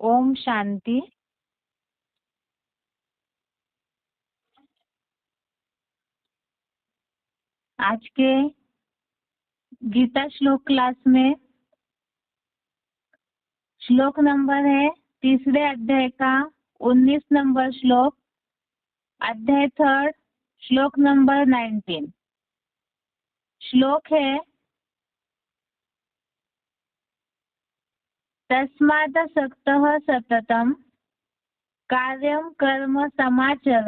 ओम शांति। आज के गीता श्लोक क्लास में श्लोक नंबर है तीसरे अध्याय का 19 नंबर श्लोक, अध्याय 3, श्लोक नंबर 19। श्लोक है तस्मादसक्तः सततं कार्यं कर्म समाचर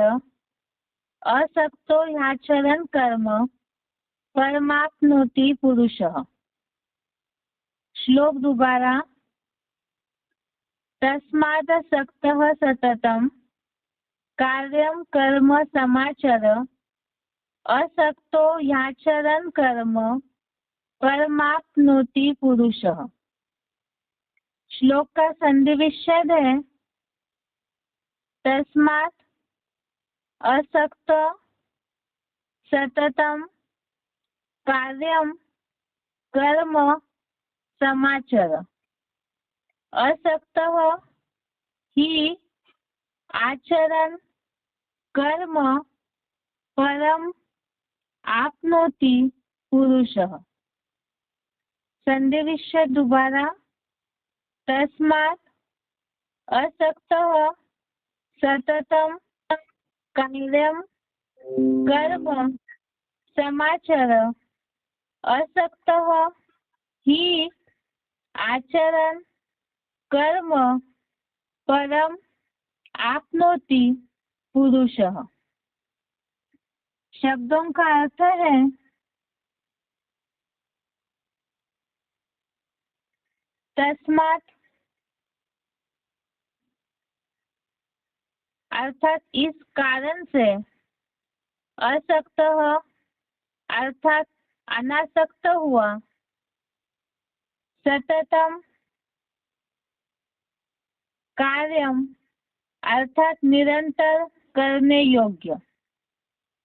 असक्तो ह्याचरन् कर्म परमाप्नोति पुरुषः। श्लोक दोबारा। तस्मादसक्तः सततं कार्यं कर्म समाचर असक्तो ह्याचरन् कर्म परमाप्नोति पुरुषः। श्लोक का संधि विच्छेद है तस्मात् असक्त सततं कार्यं कर्म समाचर। असक्तः हि आचरन् कर्म परम आपनोति पुरुषः। संधि विच्छेद दोबारा। तस्मात् असक्तः सततं कार्यं कर्म समाचर असक्तः हि आचरन् कर्म परम आपनोति पुरुषः। शब्दों का अर्थ है तस्मात् अर्थात इस कारण से, असक्तः अर्थात अनासक्त हुआ, सततम कार्यम अर्थात निरंतर करने योग्य,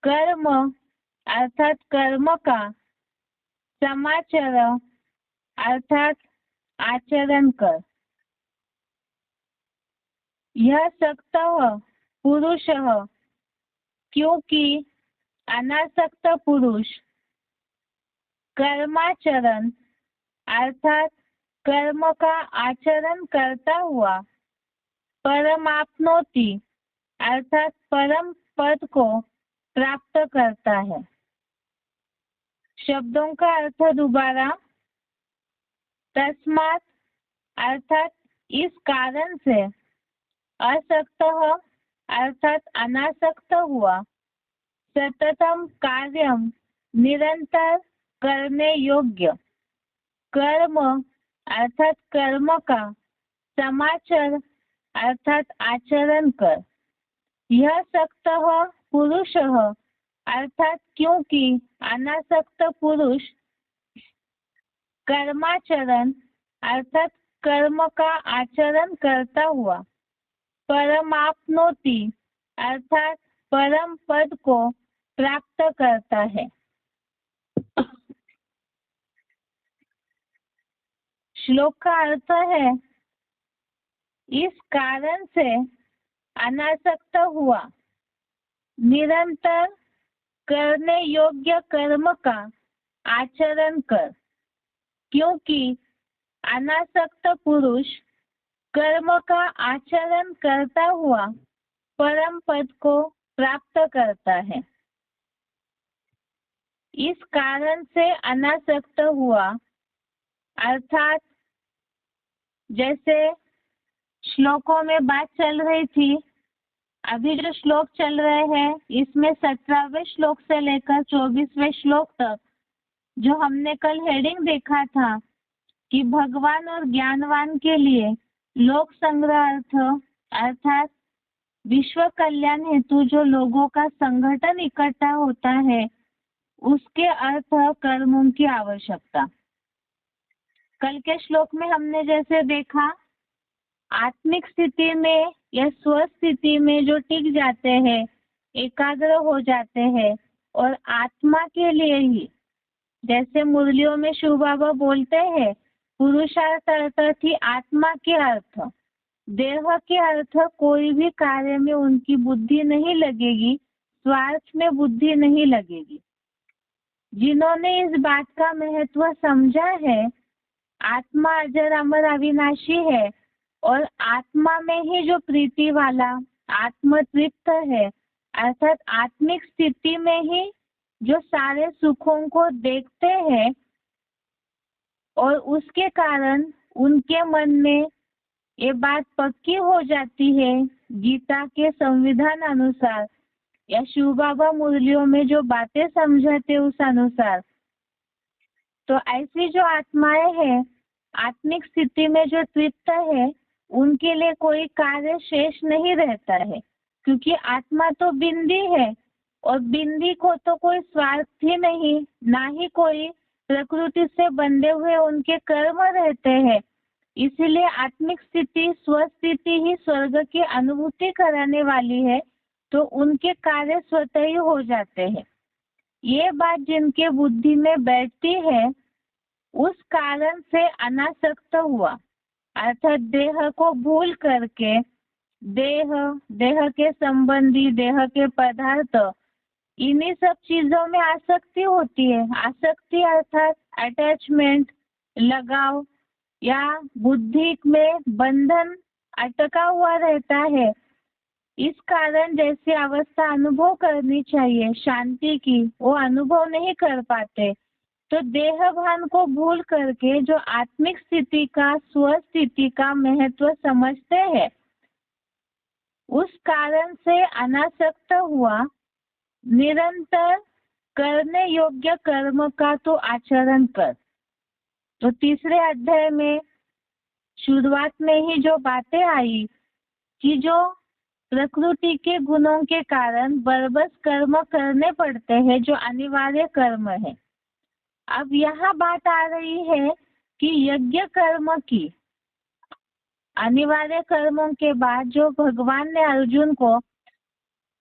कर्म अर्थात कर्म का, समाचर अर्थात आचरण कर। यह सक्तः पुरुषः क्योंकि अनासक्त पुरुष कर्माचरण अर्थात कर्म का आचरण करता हुआ, परमाप्नोति अर्थात परम पद को प्राप्त करता है। शब्दों का अर्थ दोबारा। तस्मात् अर्थात इस कारण से, असक्तः अर्थात अनासक्त हुआ, सततम कार्यम निरंतर करने योग्य, कर्म अर्थात कर्म का, समाचर अर्थात आचरण कर। यह सक्तः पुरुषः अर्थात क्योंकि अनासक्त पुरुष कर्माचरण अर्थात कर्म का आचरण करता हुआ, परमाप्नोति अर्थात परम पद को प्राप्त करता है। श्लोक का अर्थ है इस कारण से अनासक्त हुआ, निरंतर करने योग्य कर्म का आचरण कर, क्योंकि अनासक्त पुरुष कर्म का आचरण करता हुआ परम पद को प्राप्त करता है। इस कारण से अनासक्त हुआ अर्थात जैसे श्लोकों में बात चल रही थी, अभी जो श्लोक चल रहे हैं इसमें 17वें श्लोक से लेकर 24वें श्लोक तक जो हमने कल हेडिंग देखा था कि भगवान और ज्ञानवान के लिए लोक संग्रह अर्थ अर्थात विश्व कल्याण हेतु जो लोगों का संगठन इकट्ठा होता है उसके अर्थ कर्मों की आवश्यकता। कल के श्लोक में हमने जैसे देखा आत्मिक स्थिति में या स्व स्थिति में जो टिक जाते हैं, एकाग्र हो जाते हैं और आत्मा के लिए ही, जैसे मुरलियों में शिव बाबा बोलते हैं पुरुषार्थ अर्थात ही आत्मा के अर्थ, देह के अर्थ कोई भी कार्य में उनकी बुद्धि नहीं लगेगी, स्वार्थ में बुद्धि नहीं लगेगी। जिन्होंने इस बात का महत्व समझा है, आत्मा अजर अमर अविनाशी है और आत्मा में ही जो प्रीति वाला आत्म तृप्त है, अर्थात आत्मिक स्थिति में ही जो सारे सुखों को देखते हैं और उसके कारण उनके मन में ये बात पक्की हो जाती है, गीता के संविधान अनुसार या शिव बाबा मुरलियों में जो बातें समझाते उस अनुसार, तो ऐसी जो आत्माएं हैं आत्मिक स्थिति में जो तृप्त है, उनके लिए कोई कार्य शेष नहीं रहता है, क्योंकि आत्मा तो बिंदी है और बिंदी को तो कोई स्वार्थ ही नहीं, ना ही कोई प्रकृति से बंधे हुए उनके कर्म रहते हैं। इसीलिए आत्मिक स्थिति स्वस्थिति ही स्वर्ग की अनुभूति कराने वाली है, तो उनके कार्य स्वतः ही हो जाते हैं। ये बात जिनके बुद्धि में बैठती है, उस कारण से अनासक्त हुआ, अर्थात देह को भूल करके देह के संबंधी, देह के पदार्थ, इन्हीं सब चीजों में आसक्ति होती है। आसक्ति अर्थात अटैचमेंट, लगाव या बुद्धि में बंधन अटका हुआ रहता है। इस कारण जैसी अवस्था अनुभव करनी चाहिए शांति की, वो अनुभव नहीं कर पाते, तो देह भान को भूल करके जो आत्मिक स्थिति का, स्वस्थिति का महत्व समझते हैं, उस कारण से अनासक्त हुआ, निरंतर करने योग्य कर्म का तो आचरण कर। तो तीसरे अध्याय में शुरुआत में ही जो बातें आई कि जो प्रकृति के गुणों के कारण बरबस कर्म करने पड़ते हैं, जो अनिवार्य कर्म है। अब यहाँ बात आ रही है कि यज्ञ कर्म की, अनिवार्य कर्मों के बाद जो भगवान ने अर्जुन को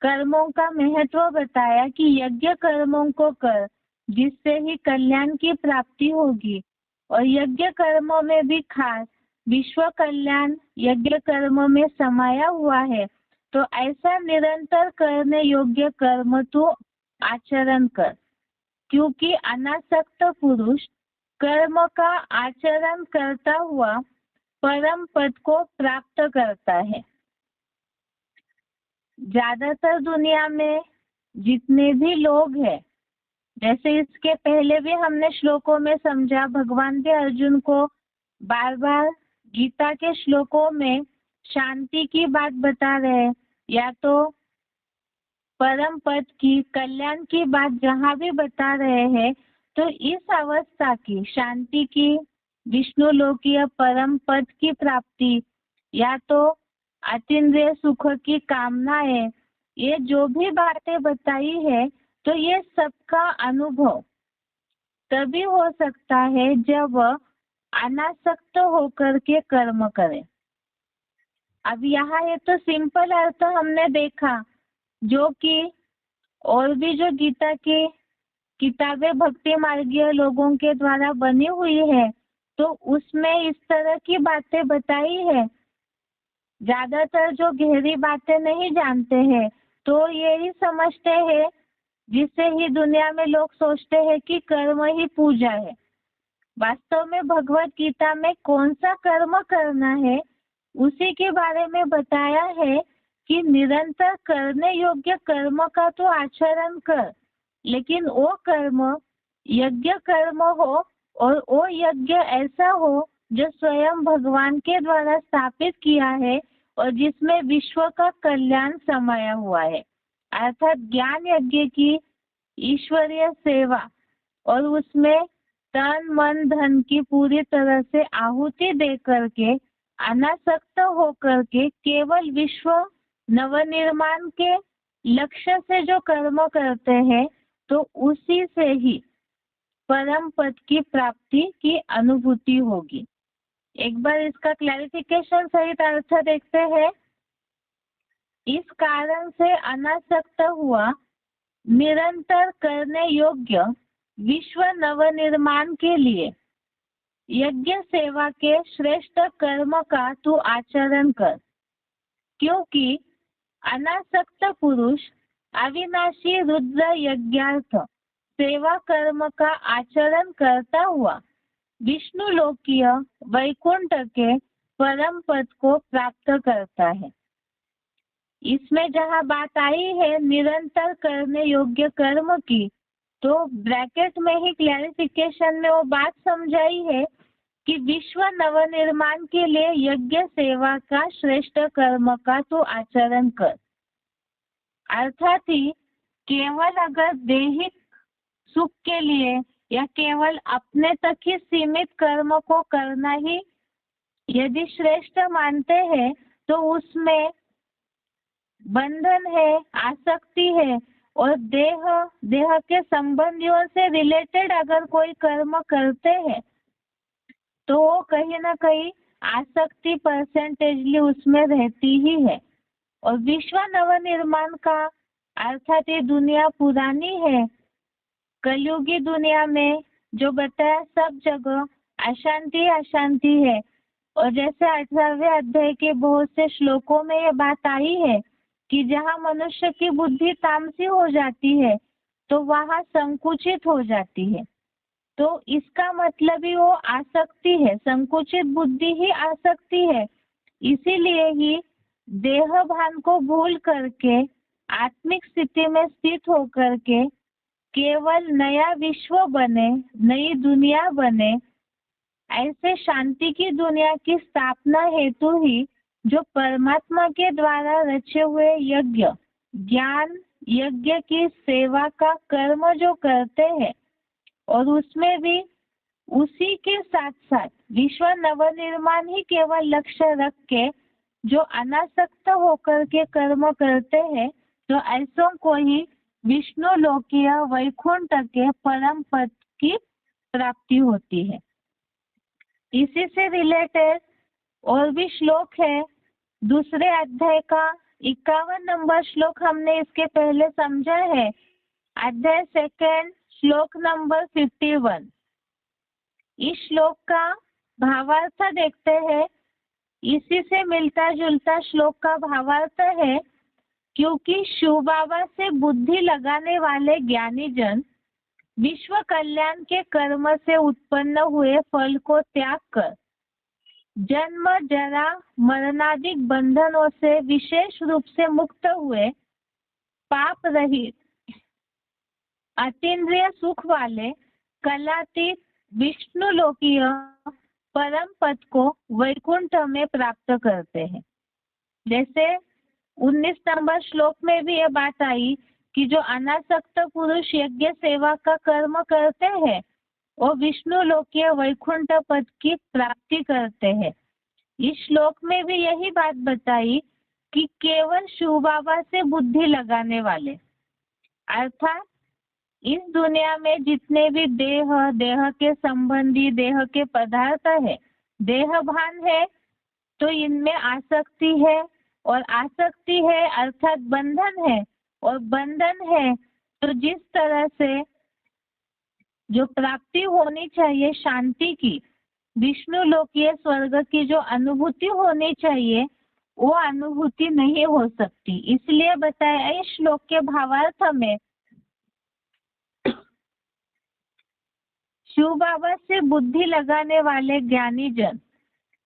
कर्मों का महत्व बताया कि यज्ञ कर्मों को कर, जिससे ही कल्याण की प्राप्ति होगी, और यज्ञ कर्मों में भी खास विश्व कल्याण यज्ञ कर्म में समाया हुआ है, तो ऐसा निरंतर करने योग्य कर्म तू आचरण कर, क्योंकि अनासक्त पुरुष कर्म का आचरण करता हुआ परम पद को प्राप्त करता है। ज्यादातर दुनिया में जितने भी लोग हैं, जैसे इसके पहले भी हमने श्लोकों में समझा, भगवान भी अर्जुन को बार बार गीता के श्लोकों में शांति की बात बता रहे, या तो परम पद की, कल्याण की बात जहाँ भी बता रहे हैं, तो इस अवस्था की, शांति की, विष्णु लोकीय परम पद की प्राप्ति, या तो अतीन्द्रिय सुख की कामनाएं, ये जो भी बातें बताई है, तो ये सबका अनुभव तभी हो सकता है जब अनासक्त होकर के कर्म करें। अब यहाँ ये तो सिंपल अर्थ हमने देखा, जो कि और भी जो गीता की किताबें भक्ति मार्गीय लोगों के द्वारा बनी हुई है, तो उसमें इस तरह की बातें बताई है। ज्यादातर जो गहरी बातें नहीं जानते हैं, तो यही समझते हैं, जिससे ही दुनिया में लोग सोचते हैं कि कर्म ही पूजा है। वास्तव में भगवत गीता में कौन सा कर्म करना है, उसी के बारे में बताया है कि निरंतर करने योग्य कर्म का तो आचरण कर, लेकिन वो कर्म यज्ञ कर्म हो, और वो यज्ञ ऐसा हो जो स्वयं भगवान के द्वारा स्थापित किया है और जिसमें विश्व का कल्याण समाया हुआ है, अर्थात ज्ञान यज्ञ की ईश्वरीय सेवा, और उसमें तन मन धन की पूरी तरह से आहुति दे करके अनासक्त होकर के केवल विश्व नवनिर्माण के लक्ष्य से जो कर्म करते हैं, तो उसी से ही परम पद की प्राप्ति की अनुभूति होगी। एक बार इसका क्लैरिफिकेशन सहित अर्थ देखते हैं। इस कारण से अनासक्त हुआ, निरंतर करने योग्य विश्व नवनिर्माण के लिए यज्ञ सेवा के श्रेष्ठ कर्म का तू आचरण कर, क्योंकि अनासक्त पुरुष अविनाशी रुद्र यज्ञार्थ सेवा कर्म का आचरण करता हुआ विष्णु लोकीय वैकुंठ के परम पद को प्राप्त करता है। इसमें जहाँ बात आई है निरंतर करने योग्य कर्म की, तो ब्रैकेट में ही क्लैरिफिकेशन में वो बात समझाई है कि विश्व नवनिर्माण के लिए यज्ञ सेवा का श्रेष्ठ कर्म का तो आचरण कर। अर्थात ही केवल अगर दैहिक सुख के लिए या केवल अपने तक ही सीमित कर्म को करना ही यदि श्रेष्ठ मानते हैं तो उसमें बंधन है, आसक्ति है, और देह के संबंधियों से रिलेटेड अगर कोई कर्म करते हैं तो वो कहीं ना कहीं आसक्ति परसेंटेजली उसमें रहती ही है। और विश्व नवनिर्माण का अर्थात ये दुनिया पुरानी है, कलयुगी दुनिया में जो बताया सब जगह अशांति अशांति है। और जैसे 18वें अध्याय के बहुत से श्लोकों में ये बात आई है कि जहाँ मनुष्य की बुद्धि तामसी हो जाती है तो वहाँ संकुचित हो जाती है। तो इसका मतलब ही वो आसक्ति है, संकुचित बुद्धि ही आसक्ति है। इसीलिए ही देह भान को भूल करके आत्मिक स्थिति में स्थित होकर के केवल नया विश्व बने, नई दुनिया बने, ऐसे शांति की दुनिया की स्थापना हेतु ही जो परमात्मा के द्वारा रचे हुए यज्ञ, ज्ञान यज्ञ की सेवा का कर्म जो करते हैं, और उसमें भी उसी के साथ साथ विश्व नवनिर्माण ही केवल लक्ष्य रख के जो अनासक्त होकर के कर्म करते हैं, तो ऐसों को ही विष्णु लोकीय वैकुंठ के परम पद की प्राप्ति होती है। इसी से रिलेटेड और भी श्लोक है। दूसरे अध्याय का 51 नंबर श्लोक हमने इसके पहले समझा है। अध्याय सेकंड श्लोक नंबर 51। इस श्लोक का भावार्थ देखते हैं। इसी से मिलता जुलता श्लोक का भावार्थ है, क्योंकि शिव बाबा से बुद्धि लगाने वाले ज्ञानी जन विश्व कल्याण के कर्म से उत्पन्न हुए फल को त्याग कर जन्म जरा मरणादिक बंधनों से विशेष रूप से मुक्त हुए पाप रहित अतीन्द्रिय सुख वाले कलातीत विष्णु लोकीय परम पद को वैकुंठ में प्राप्त करते हैं। जैसे 19 नंबर श्लोक में भी ये बात आई कि जो अनासक्त पुरुष यज्ञ सेवा का कर्म करते हैं वो विष्णु लोकीय वैकुंठ पद की प्राप्ति करते हैं। इस श्लोक में भी यही बात बताई कि केवल शिव बाबा से बुद्धि लगाने वाले, अर्थात इस दुनिया में जितने भी देह के संबंधी देह के पदार्थ है, देह भान है, तो इनमें आसक्ति है, और आसक्ति है अर्थात बंधन है, और बंधन है तो जिस तरह से जो प्राप्ति होनी चाहिए शांति की, विष्णु लोकीय स्वर्ग की जो अनुभूति होनी चाहिए वो अनुभूति नहीं हो सकती। इसलिए बताया इस श्लोक के भावार्थ में शिव बाबा से बुद्धि लगाने वाले ज्ञानी जन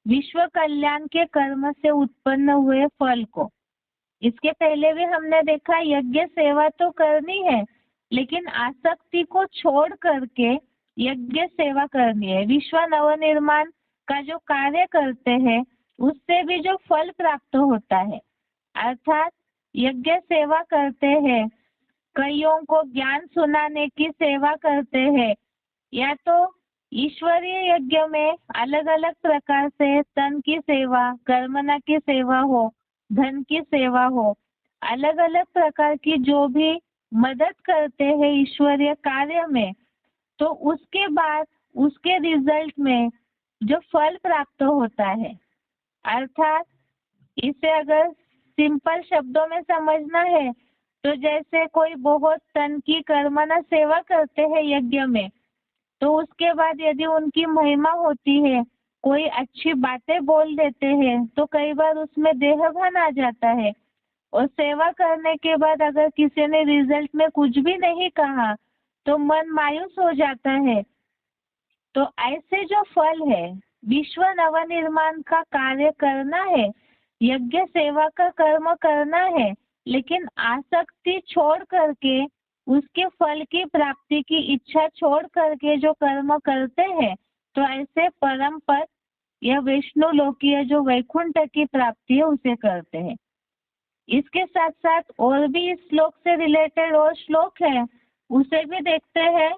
विश्व कल्याण के कर्म से उत्पन्न हुए फल को, इसके पहले भी हमने देखा यज्ञ सेवा तो करनी है, लेकिन आसक्ति को छोड़ करके यज्ञ सेवा करनी है। विश्व नवनिर्माण का जो कार्य करते हैं उससे भी जो फल प्राप्त होता है, अर्थात यज्ञ सेवा करते हैं, कईयों को ज्ञान सुनाने की सेवा करते हैं, या तो ईश्वरीय यज्ञ में अलग अलग प्रकार से तन की सेवा, कर्मणा की सेवा हो, धन की सेवा हो, अलग अलग प्रकार की जो भी मदद करते हैं ईश्वरीय कार्य में, तो उसके बाद उसके रिजल्ट में जो फल प्राप्त होता है, अर्थात इसे अगर सिंपल शब्दों में समझना है तो जैसे कोई बहुत तन की कर्मणा सेवा करते हैं यज्ञ में, तो उसके बाद यदि उनकी महिमा होती है, कोई अच्छी बातें बोल देते हैं, तो कई बार उसमें देहभान आ जाता है। और सेवा करने के बाद अगर किसी ने रिजल्ट में कुछ भी नहीं कहा तो मन मायूस हो जाता है। तो ऐसे जो फल है, विश्व नवनिर्माण का कार्य करना है, यज्ञ सेवा का कर्म करना है, लेकिन आसक्ति छोड़ करके, उसके फल की प्राप्ति की इच्छा छोड़ करके जो कर्म करते हैं, तो ऐसे परम पद या विष्णु लोकीय जो वैकुंठ की प्राप्ति है उसे करते हैं। इसके साथ साथ और भी इस श्लोक से रिलेटेड और श्लोक है, उसे भी देखते हैं।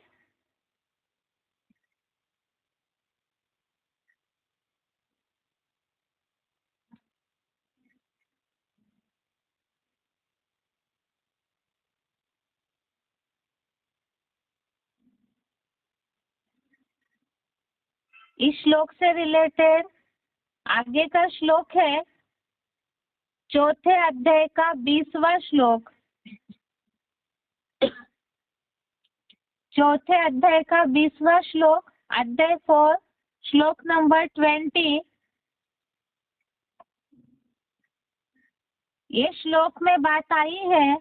इस श्लोक से रिलेटेड आगे का श्लोक है चौथे अध्याय का 20वां श्लोक। चौथे अध्याय का 20वां श्लोक, अध्याय 4, श्लोक नंबर 20। ये श्लोक में बात आई है,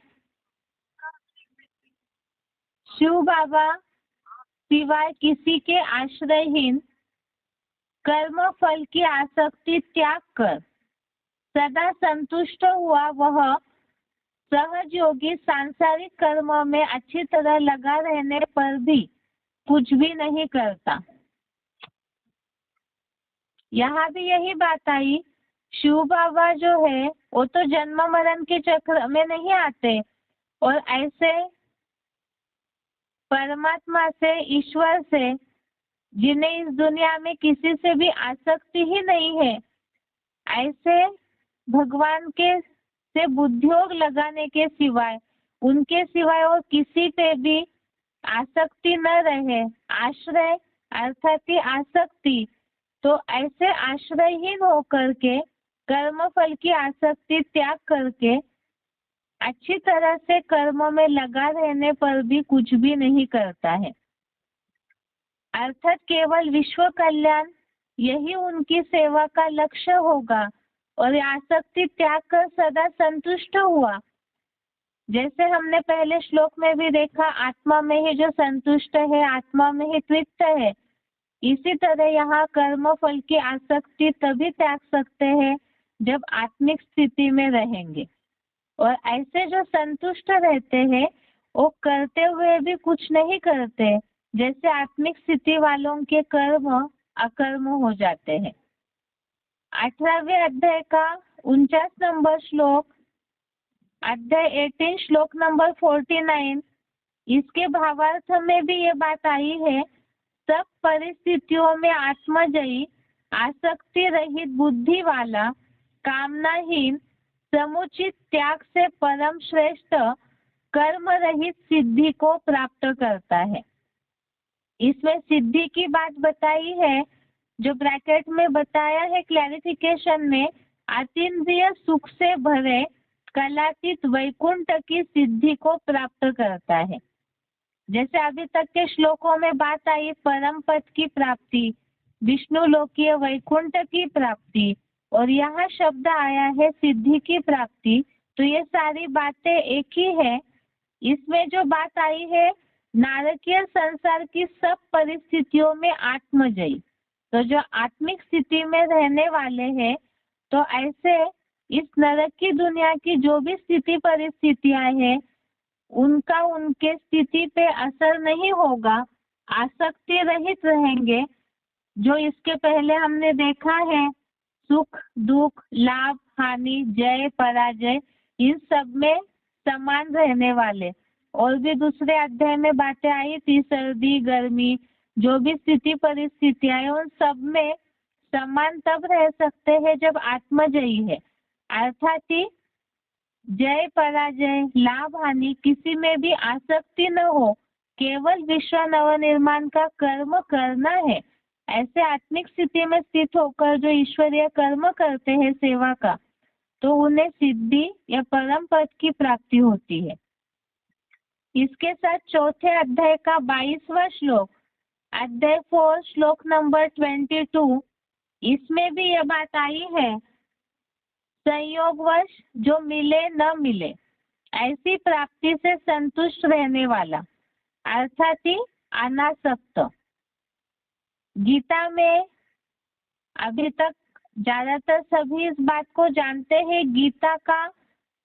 शिव बाबा सिवाय किसी के आश्रयहीन कर्म फल की आसक्ति त्याग कर सदा संतुष्ट हुआ वह सहज योगी सांसारिक कर्मों में अच्छी तरह लगा रहने पर भी कुछ भी नहीं करता। यहाँ भी यही बात आई, शिव बाबा जो है वो तो जन्म मरण के चक्र में नहीं आते, और ऐसे परमात्मा से, ईश्वर से, जिन्हें इस दुनिया में किसी से भी आसक्ति ही नहीं है, ऐसे भगवान के से बुद्धियोग लगाने के सिवाय, उनके सिवाय और किसी पे भी आसक्ति न रहे। आश्रय अर्थात ही आसक्ति, तो ऐसे आश्रयहीन होकर के कर्म फल की आसक्ति त्याग करके अच्छी तरह से कर्मों में लगा रहने पर भी कुछ भी नहीं करता है। अर्थात केवल विश्व कल्याण यही उनकी सेवा का लक्ष्य होगा, और आसक्ति त्याग कर सदा संतुष्ट हुआ। जैसे हमने पहले श्लोक में भी देखा, आत्मा में ही जो संतुष्ट है, आत्मा में ही तृप्त है। इसी तरह यहाँ कर्म फल की आसक्ति तभी त्याग सकते हैं जब आत्मिक स्थिति में रहेंगे, और ऐसे जो संतुष्ट रहते हैं वो करते हुए भी कुछ नहीं करते, जैसे आत्मिक स्थिति वालों के कर्म अकर्म हो जाते हैं। 18वें अध्याय का 49 नंबर श्लोक, अध्याय 18 श्लोक नंबर 49, इसके भावार्थ में भी ये बात आई है, सब परिस्थितियों में आत्मजयी, आसक्ति रहित बुद्धि वाला, कामनाहीन, समुचित त्याग से परम श्रेष्ठ कर्म रहित सिद्धि को प्राप्त करता है। इसमें सिद्धि की बात बताई है, जो ब्रैकेट में बताया है क्लैरिफिकेशन में, अतीन्द्रिय सुख से भरे कलातीत वैकुंठ की सिद्धि को प्राप्त करता है। जैसे अभी तक के श्लोकों में बात आई परम पद की प्राप्ति, विष्णु लोकीय वैकुंठ की प्राप्ति, और यहाँ शब्द आया है सिद्धि की प्राप्ति, तो ये सारी बातें एक ही है। इसमें जो बात आई है नारकीय संसार की सब परिस्थितियों में आत्मजयी, तो जो आत्मिक स्थिति में रहने वाले हैं, तो ऐसे इस नरक की दुनिया की जो भी स्थिति परिस्थितियां हैं उनका उनके स्थिति पे असर नहीं होगा, आसक्ति रहित रहेंगे। जो इसके पहले हमने देखा है, सुख दुख, लाभ हानि, जय पराजय, इन सब में समान रहने वाले। और भी दूसरे अध्याय में बातें आई थी, सर्दी गर्मी, जो भी स्थिति परिस्थितियां हैं उन सब में समान तब रह सकते हैं जब आत्मजयी है, अर्थात ही जय पराजय, लाभ हानि, किसी में भी आसक्ति न हो, केवल विश्व नवनिर्माण का कर्म करना है। ऐसे आत्मिक स्थिति में स्थित होकर जो ईश्वरीय कर्म करते हैं सेवा का, तो उन्हें सिद्धि या परम पद की प्राप्ति होती है। इसके साथ चौथे अध्याय का 22वां श्लोक, अध्याय 4 श्लोक नंबर 22, इसमें भी यह बात आई है, संयोगवश जो मिले न मिले ऐसी प्राप्ति से संतुष्ट रहने वाला अर्थात ही अनासक्त। गीता में अभी तक ज्यादातर सभी इस बात को जानते हैं, गीता का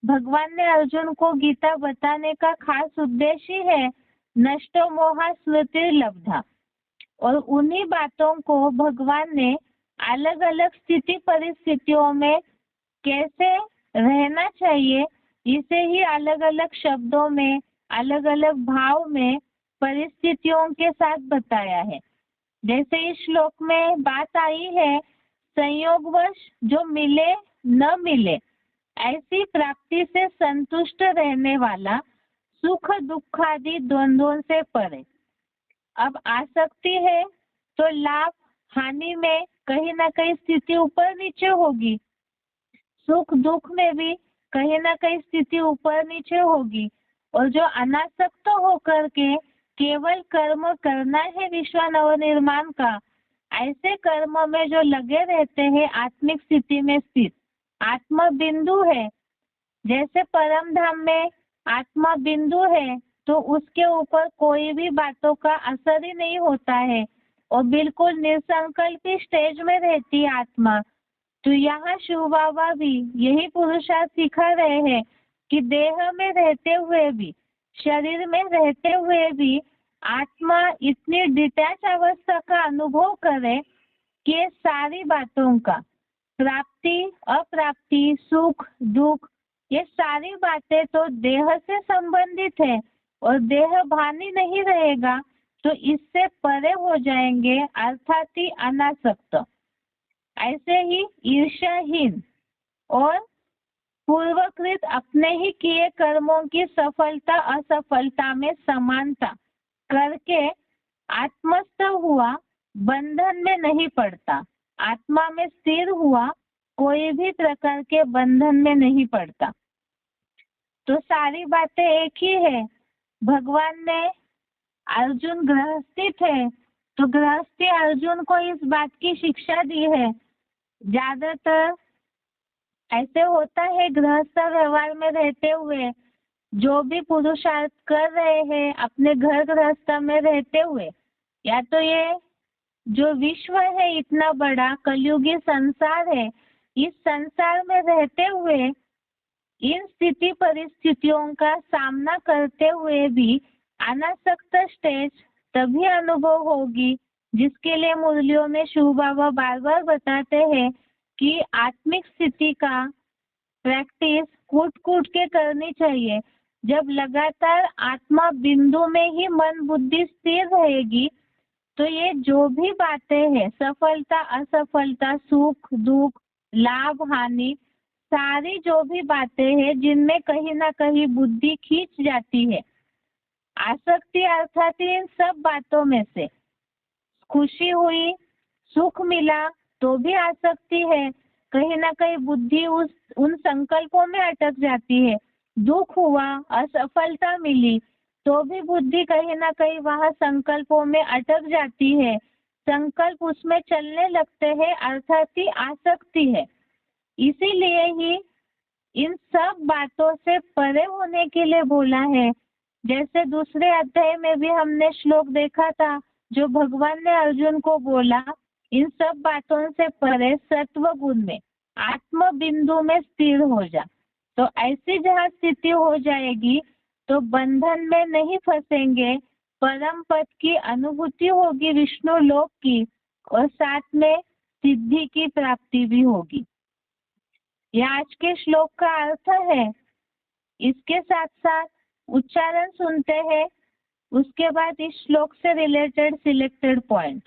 भगवान ने अर्जुन को गीता बताने का खास उद्देश्य है नष्टो मोहा स्मृति लब्धा, और उन्हीं बातों को भगवान ने अलग अलग स्थिति परिस्थितियों में कैसे रहना चाहिए इसे ही अलग अलग शब्दों में अलग अलग भाव में परिस्थितियों के साथ बताया है। जैसे इस श्लोक में बात आई है, संयोगवश जो मिले न मिले ऐसी प्राप्ति से संतुष्ट रहने वाला सुख दुख आदि द्वंद्वों से परे। अब आसक्ति है तो लाभ हानि में कहीं ना कहीं स्थिति ऊपर नीचे होगी, सुख दुख में भी कहीं ना कहीं स्थिति ऊपर नीचे होगी। और जो अनासक्त होकर के केवल कर्म करना है विश्व नवनिर्माण का, ऐसे कर्म में जो लगे रहते हैं आत्मिक स्थिति में स्थित आत्मा बिंदु है। जैसे परम धाम में आत्मा बिंदु है तो उसके ऊपर कोई भी बातों का असर ही नहीं होता है और बिल्कुल निसंकल्पी स्टेज में रहती है आत्मा। तो यहाँ शिव बाबा भी यही पुरुषार्थ सिखा रहे हैं कि देह में रहते हुए भी, शरीर में रहते हुए भी आत्मा इतनी डिटैच अवस्था का अनुभव करे कि सारी बातों का प्राप्ति अप्राप्ति सुख दुख ये सारी बातें तो देह से संबंधित है और देह भानी नहीं रहेगा तो इससे परे हो जाएंगे अर्थात ही अनासक्त। ऐसे ही ईर्ष्याहीन और पूर्वकृत अपने ही किए कर्मों की सफलता असफलता में समानता करके आत्मस्थ हुआ बंधन में नहीं पड़ता, आत्मा में स्थिर हुआ कोई भी प्रकार के बंधन में नहीं पड़ता। तो सारी बातें एक ही है। भगवान ने अर्जुन गृहस्थी थे तो गृहस्थी अर्जुन को इस बात की शिक्षा दी है। ज्यादातर ऐसे होता है गृहस्थ व्यवहार में रहते हुए जो भी पुरुषार्थ कर रहे हैं अपने घर गृहस्थ में रहते हुए, या तो ये जो विश्व है इतना बड़ा कलयुगी संसार है, इस संसार में रहते हुए इन स्थिति परिस्थितियों का सामना करते हुए भी अनासक्त स्टेज तभी अनुभव होगी जिसके लिए मुरलियों में शिव बाबा बार बार बताते हैं कि आत्मिक स्थिति का प्रैक्टिस कूट कूट के करनी चाहिए। जब लगातार आत्मा बिंदु में ही मन बुद्धि स्थिर रहेगी तो ये जो भी बातें हैं सफलता असफलता सुख दुख लाभ हानि सारी जो भी बातें हैं जिनमें कहीं ना कहीं बुद्धि खींच जाती है, आसक्ति अर्थात इन सब बातों में से खुशी हुई सुख मिला तो भी आसक्ति है, कहीं ना कहीं बुद्धि उन संकल्पों में अटक जाती है, दुख हुआ असफलता मिली तो भी बुद्धि कहीं ना कहीं वहां संकल्पों में अटक जाती है, संकल्प उसमें चलने लगते हैं अर्थात ही आसक्ति है। इसीलिए ही इन सब बातों से परे होने के लिए बोला है। जैसे दूसरे अध्याय में भी हमने श्लोक देखा था जो भगवान ने अर्जुन को बोला, इन सब बातों से परे सत्व गुण में आत्म बिंदु में स्थिर हो जा। तो ऐसी जहाँ स्थिति हो जाएगी तो बंधन में नहीं फंसेंगे, परम पद की अनुभूति होगी विष्णु लोक की और साथ में सिद्धि की प्राप्ति भी होगी। यह आज के श्लोक का अर्थ है। इसके साथ साथ उच्चारण सुनते हैं, उसके बाद इस श्लोक से related selected point.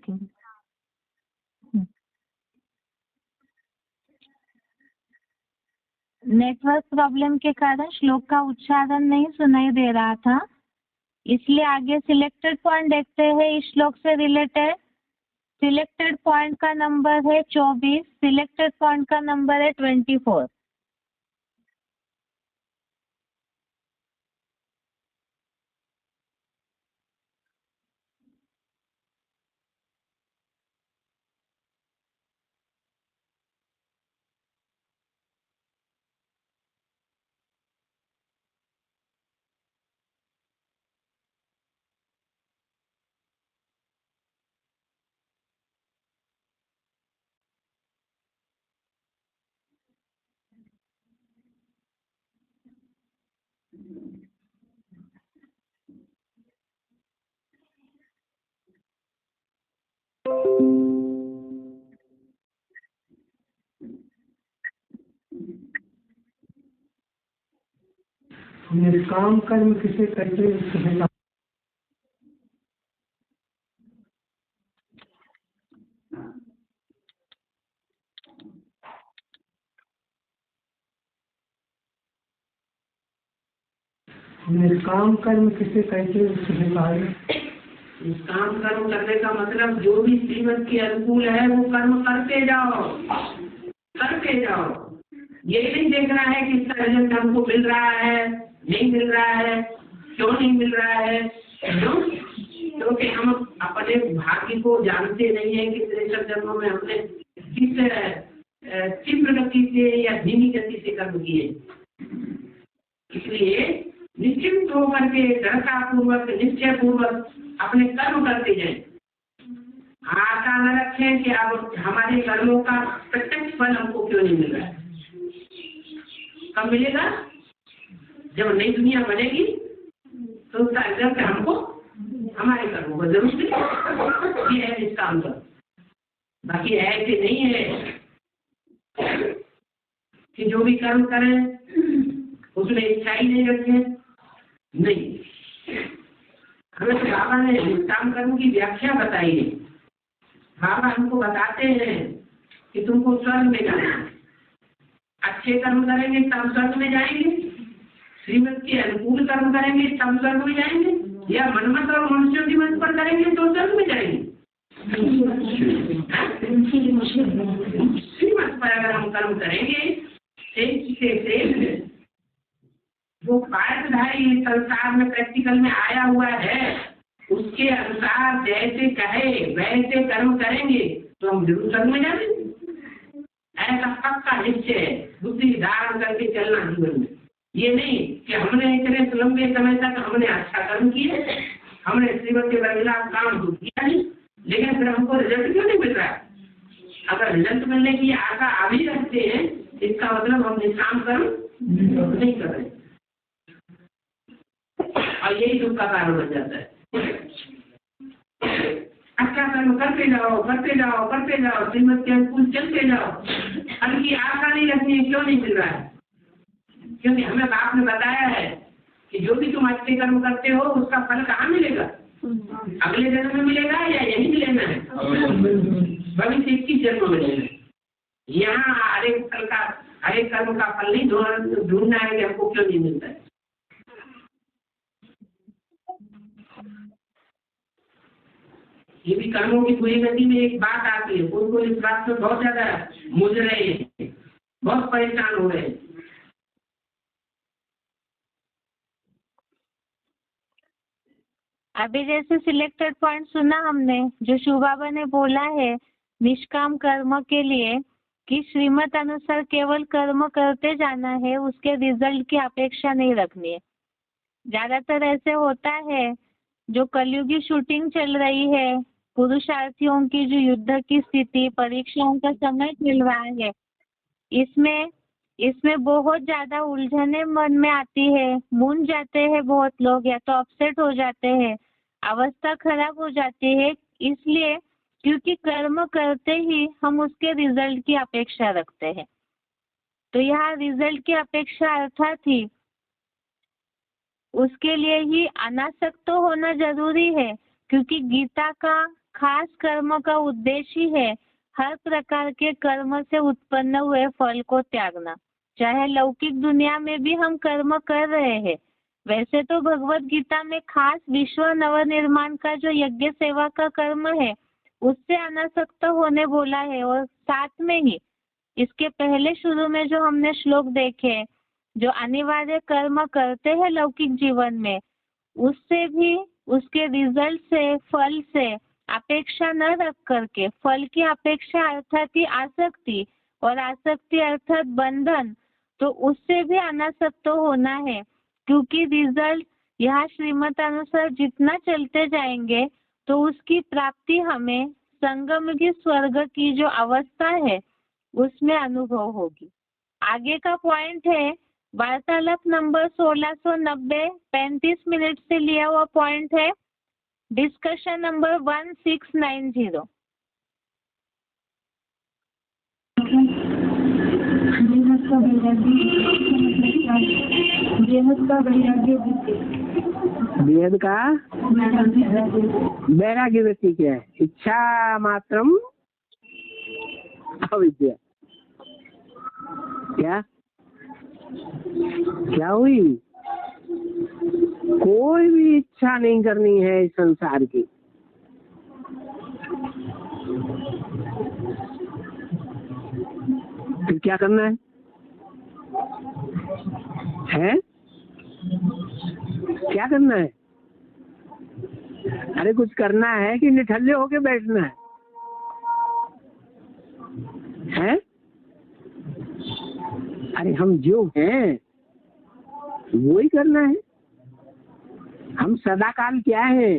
Second. Network problem के कारण श्लोक का उच्चारण नहीं सुनाई दे रहा था, इसलिए आगे सिलेक्टेड पॉइंट देखते हैं इस श्लोक से रिलेटेड। सिलेक्टेड पॉइंट का नंबर है 24, सिलेक्टेड पॉइंट का नंबर है 24। निष्काम कर्म किसे कहते हैं? निष्काम कर्म किसे कहते हैं? निष्काम कर्म करने का मतलब जो भी श्रीमत के अनुकूल है वो कर्म करते जाओ, करते जाओ। ये नहीं देखना है कि इसका रिजल्ट हमको मिल रहा है, नहीं मिल रहा है, क्यों नहीं मिल रहा है, क्यों? क्योंकि हम अपने भाग्य को जानते नहीं है कि पिछले जन्मों में हमने किस तीव्र गति से या धीमी गति से कर्म किए। इसलिए निश्चिंत होकर के दृढ़ता पूर्वक, निश्चय पूर्वक अपने कर्म करते जाएं। आशा न रखें कि अब हमारे कर्मों का प्रत्यक्ष फल हमको क्यों नहीं मिल रहा है। कब मिलेगा? जब नई दुनिया बनेगी तो उसका रिजल्ट हमको हमारे कर्मों को जरूर मिलेगा। ये है निष्काम कर्म। बाकी ऐसे नहीं है कि जो भी कर्म करें उसमें इच्छा ही नहीं रखें। नहीं, हमें तो बाबा ने निष्काम कर्म की व्याख्या बताई है। बाबा हमको बताते हैं कि तुमको स्वर्ग में जाना है, अच्छे कर्म करेंगे तब स्वर्ग में जाएंगे, श्रीमत के अनुकूल कर्म करेंगे तब स्वर्ग में जाएंगे, या मनमत और मनुष्यों की मन पर करेंगे तो स्वर्ग में जाएंगे। श्रीमत पर अगर हम कर्म करेंगे से वो पाठधारी संसार में प्रैक्टिकल में आया हुआ है, उसके अनुसार जैसे कहे वैसे कर्म करेंगे तो हम जरूर स्वर्ग में जाएंगे। ऐसा पक्का निश्चय है, बुद्धि धारण करके चलना जीवन में। ये नहीं कि हमने इतने लंबे समय तक हमने अच्छा कर्म किए, हमने श्रीमत के खिलाफ काम तो किया नहीं, लेकिन फिर हमको रिजल्ट क्यों नहीं मिल रहा है? अगर रिजल्ट मिलने की आशा अभी रखते हैं, इसका मतलब हम निष्काम कर्म नहीं कर रहे, और यही दुख का कारण बन जाता है। अच्छा कर्म करते जाओ, करते जाओ, करते जाओ, श्रीमत के अनुकूल चलते जाओ, फल की आशा नहीं रखनी है। क्यों नहीं मिल रहा है? क्योंकि हमें बाप ने बताया है कि जो भी तुम अच्छे कर्म करते हो उसका फल कहाँ मिलेगा? अगले जन्म में मिलेगा या यही लेना है? भविष्य 21 जन्म में लेना है। यहाँ हर एक कर्म का फल नहीं ढूंढना है कि हमको क्यों नहीं मिलता है। ये भी कर्मों की बुरी गति में एक बात आती है, उनको इस बात में बहुत ज्यादा मुझ रहे हैं, बहुत परेशान हो रहे हैं। अभी जैसे सिलेक्टेड पॉइंट सुना हमने, जो शिव बाबा ने बोला है निष्काम कर्म के लिए कि श्रीमत अनुसार केवल कर्म करते जाना है, उसके रिजल्ट की अपेक्षा नहीं रखनी है। ज्यादातर ऐसे होता है, जो कलयुगी शूटिंग चल रही है, पुरुषार्थियों की जो युद्ध की स्थिति, परीक्षाओं का समय चल रहा है, इसमें बहुत ज्यादा उलझने मन में आती है, मूंझ जाते हैं बहुत लोग, या तो अपसेट हो जाते हैं, अवस्था खराब हो जाती है। इसलिए क्योंकि कर्म करते ही हम उसके रिजल्ट की अपेक्षा रखते हैं। तो यहाँ रिजल्ट की अपेक्षा अर्थात ही उसके लिए ही अनासक्त होना जरूरी है, क्योंकि गीता का खास कर्म का उद्देश्य ही है हर प्रकार के कर्म से उत्पन्न हुए फल को त्यागना। चाहे लौकिक दुनिया में भी हम कर्म कर रहे हैं, वैसे तो भगवत गीता में खास विश्व नवनिर्माण का जो यज्ञ सेवा का कर्म है उससे अनासक्त होने बोला है। और साथ में ही इसके पहले शुरू में जो हमने श्लोक देखे, जो अनिवार्य कर्म करते हैं लौकिक जीवन में, उससे भी उसके रिजल्ट से, फल से अपेक्षा न रख करके, फल की अपेक्षा अर्थात ही आसक्ति, और आसक्ति अर्थात बंधन, तो उससे भी अनासक्त होना है। क्योंकि रिजल्ट यहाँ श्रीमत अनुसार जितना चलते जाएंगे तो उसकी प्राप्ति हमें संगम की स्वर्ग की जो अवस्था है उसमें अनुभव होगी। आगे का पॉइंट है वार्तालाप नंबर 1690, 35 मिनट से लिया हुआ पॉइंट है, डिस्कशन नंबर 1690। बेहद का वैराग्य वृत्ति क्या है? इच्छा मात्रम अविद्या। क्या क्या हुई? कोई भी इच्छा नहीं करनी है इस संसार की। फिर क्या करना है? क्या करना है? अरे कुछ करना है कि निठल्ले होके बैठना है? अरे हम जो हैं वो ही करना है। हम सदा काल क्या है?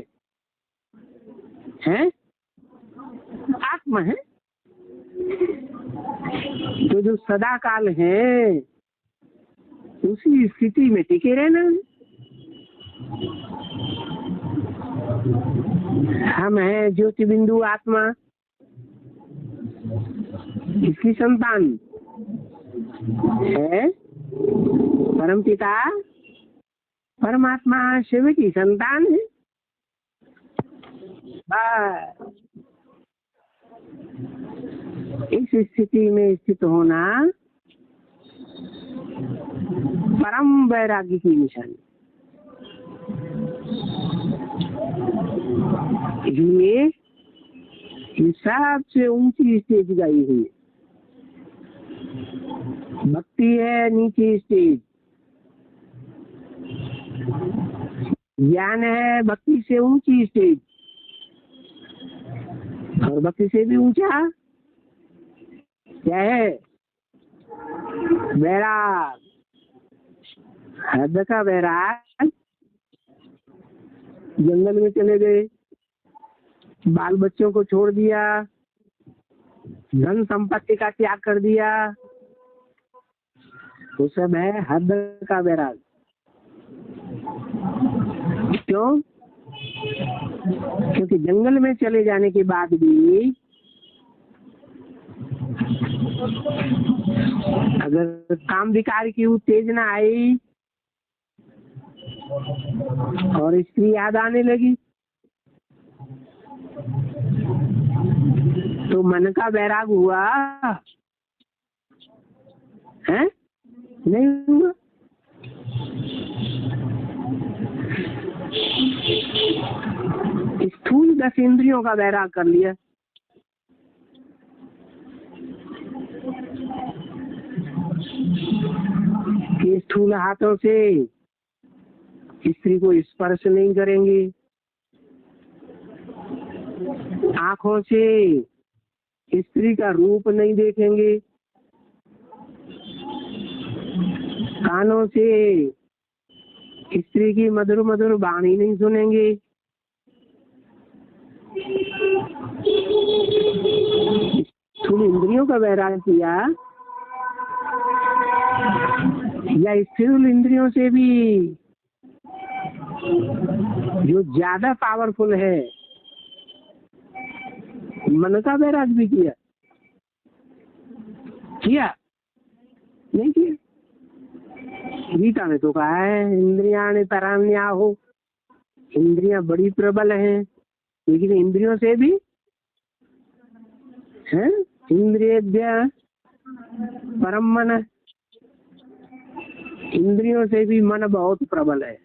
आत्मा है। तो जो सदा काल है उसी स्थिति में टिके रहना है। हम हैं ज्योति बिंदु आत्मा, इसकी संतान है परम पिता परमात्मा शिव की संतान है। इस स्थिति में स्थित होना परम वैराग्य की निशानी। इसलिए सबसे ऊंची स्टेज गाई हुई भक्ति है, नीचे स्टेज ज्ञान है, भक्ति से ऊंची स्टेज, और भक्ति से भी ऊंचा क्या है? वैराग, हद का वैराग। जंगल में चले गए, बाल बच्चों को छोड़ दिया, धन संपत्ति का त्याग कर दिया, वो सब है हद का वैराग। क्यों? क्योंकि जंगल में चले जाने के बाद भी अगर काम विकार की उत्तेजना आई और स्त्री याद आने लगी तो मन का वैराग हुआ है? नहीं हुआ। स्थूल 10 इंद्रियों का वैराग कर लिया। कि स्थूल हाथों से स्त्री को स्पर्श नहीं करेंगे, आंखों से स्त्री का रूप नहीं देखेंगे, कानों से स्त्री की मधुर मधुर वाणी नहीं सुनेंगे, स्थूल इंद्रियों का वैराग किया। या स्थूल इंद्रियों से भी जो ज्यादा पावरफुल है मन का वैराग भी किया नहीं किया? गीता ने तो कहा है इंद्रियाणि पराण्याहुः, इंद्रियां बड़ी प्रबल हैं, लेकिन इंद्रियों से भी है। इंद्रियेभ्यः परम मन, इंद्रियों से भी मन बहुत प्रबल है।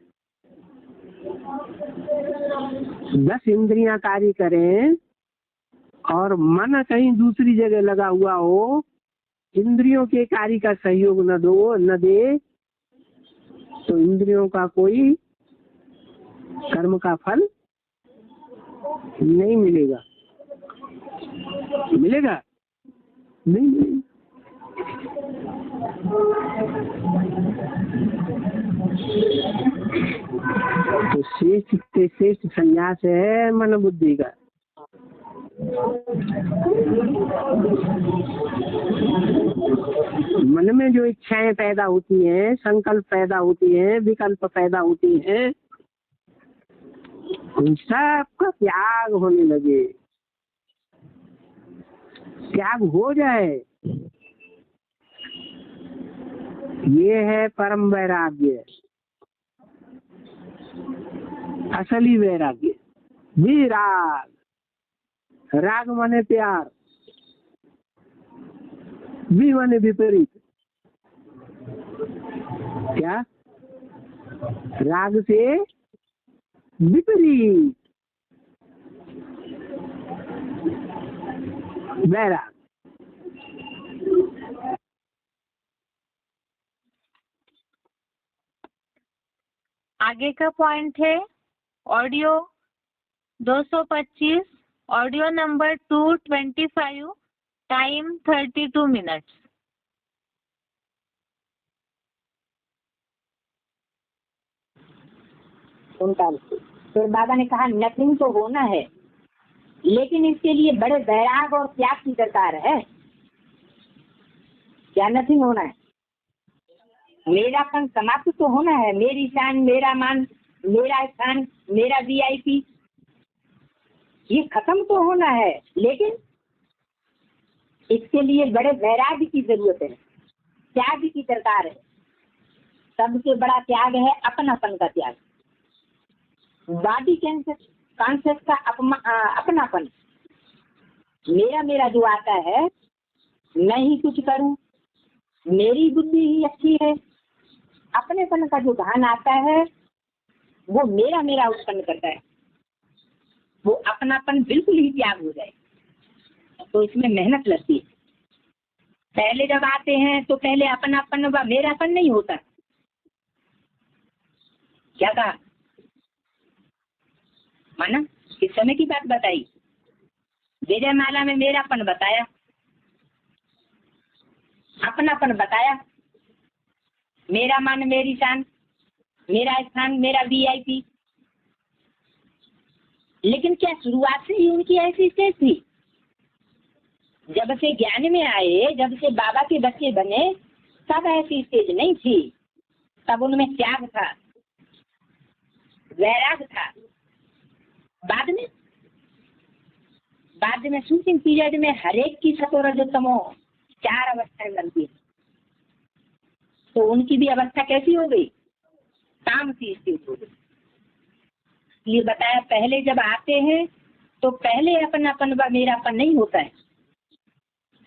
10 इंद्रियां कार्य करें और मन कहीं दूसरी जगह लगा हुआ हो, इंद्रियों के कार्य का सहयोग न दे तो इंद्रियों का कोई कर्म का फल नहीं मिलेगा। मिलेगा नहीं मिलेगा। तो श्रेष्ठ से श्रेष्ठ संन्यास है मन बुद्धि का। मन में जो इच्छाएं पैदा होती हैं, संकल्प पैदा होती हैं, विकल्प पैदा होती हैं, उन सबका त्याग होने लगे, त्याग हो जाए, ये है परम वैराग्य, असली वैराग्य। विराग, राग माने प्यार, वि माने विपरीत। क्या? राग से विपरीत वैराग। आगे का पॉइंट है audio 225, audio number 225, time 32 minutes. फिर बाबा ने कहा नथिंग तो होना है, लेकिन इसके लिए बड़े वैराग और त्याग की दरकार है। क्या नथिंग होना है? मेरापन समाप्त तो होना है। मेरी शान, मेरा मान, मेरा स्थान, मेरा VIP, ये खत्म तो होना है, लेकिन इसके लिए बड़े वैराग्य की जरूरत है, त्याग की दरकार है। सबसे बड़ा त्याग है अपनापन का त्याग। बॉडी कॉन्सेप्ट का अपनापन। मेरा जो आता है, मैं ही कुछ करूं, मेरी बुद्धि ही अच्छी है, अपनेपन का जो भान आता है वो मेरा उत्पन्न करता है। वो अपनापन बिल्कुल ही त्याग हो जाए तो इसमें मेहनत लगती है। पहले जब आते हैं तो पहले अपनापन व मेरापन नहीं होता। क्या कहा? माना इस समय की बात बताई। विजय माला में मेरापन बताया, अपनापन बताया, मेरा मान, मेरी शान, मेरा स्थान, मेरा VIP। लेकिन क्या शुरुआत से ही उनकी ऐसी स्टेज थी? जब से ज्ञान में आए, जब से बाबा के बच्चे बने, तब ऐसी स्टेज नहीं थी। तब उनमें त्याग था, वैराग था। बाद में शूटिंग पीरियड में हरेक की सतो रजो तमो 4 अवस्थाएं बनती है। तो उनकी भी अवस्था कैसी हो गई? काम की स्थिति हो गई। इसलिए बताया पहले जब आते हैं तो पहले अपनापन व मेरापन नहीं होता है।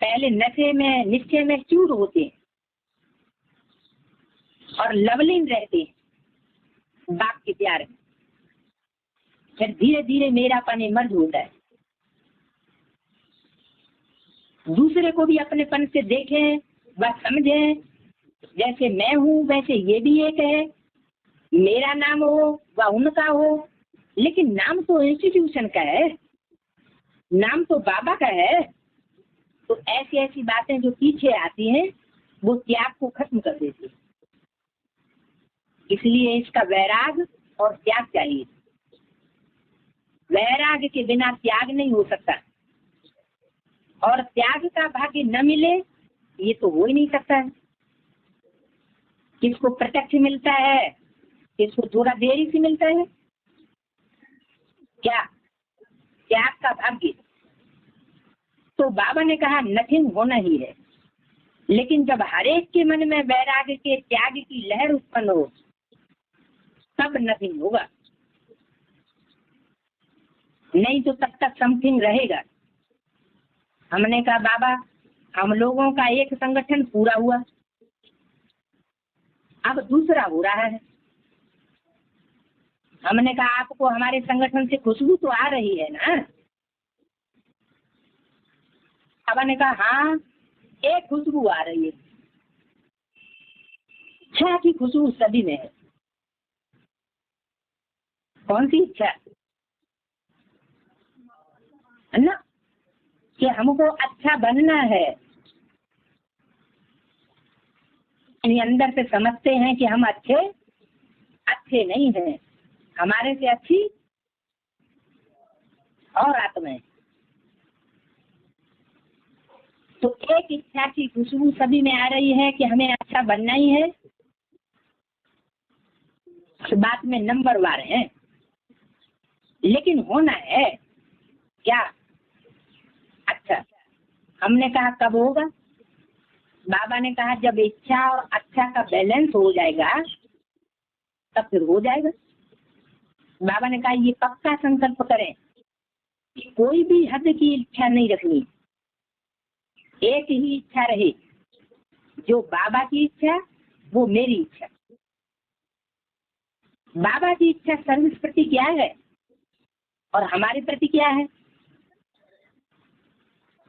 पहले नशे में, निश्चय में चूर होते हैं और लवलीन रहते हैं बाप के प्यार में। फिर धीरे धीरे मेरापन इमर्ज होता है। दूसरे को भी अपनेपन से देखें व समझें। जैसे मैं हूँ वैसे ये भी एक है। मेरा नाम हो व उनका हो, लेकिन नाम तो इंस्टीट्यूशन का है, नाम तो बाबा का है। तो ऐसी ऐसी बातें जो पीछे आती हैं वो त्याग को खत्म कर देती है। इसलिए इसका वैराग और त्याग चाहिए। वैराग के बिना त्याग नहीं हो सकता, और त्याग का भाग्य न मिले ये तो हो ही नहीं सकता है। किसको प्रत्यक्ष मिलता है, किसको थोड़ा देरी से मिलता है। क्या? त्याग का भाग्य। तो बाबा ने कहा नथिंग होना ही है, लेकिन जब हरेक के मन में वैराग्य के त्याग की लहर उत्पन्न हो तब नथिंग होगा, नहीं तो तब तक समथिंग रहेगा। हमने कहा बाबा हम लोगों का एक संगठन पूरा हुआ, अब दूसरा हो रहा है। हमने कहा आपको हमारे संगठन से खुशबू तो आ रही है ना? बाबा ने कहा हाँ एक खुशबू आ रही है, इच्छा की खुशबू सभी में है। कौन सी इच्छा? है ना कि हमको अच्छा बनना है। अंदर से समझते हैं कि हम अच्छे नहीं हैं, हमारे से अच्छी और आत्माएं। तो एक इच्छा की खुशबू सभी में आ रही है कि हमें अच्छा बनना ही है। इस बात में नंबरवार है, लेकिन होना है क्या? अच्छा, हमने कहा कब होगा? बाबा ने कहा जब इच्छा और अच्छा का बैलेंस हो जाएगा तब फिर हो जाएगा। बाबा ने कहा ये पक्का संकल्प करें कि कोई भी हद की इच्छा नहीं रखनी, एक ही इच्छा रहे, जो बाबा की इच्छा वो मेरी इच्छा। बाबा की इच्छा सर्विस प्रति क्या है और हमारी प्रति क्या है?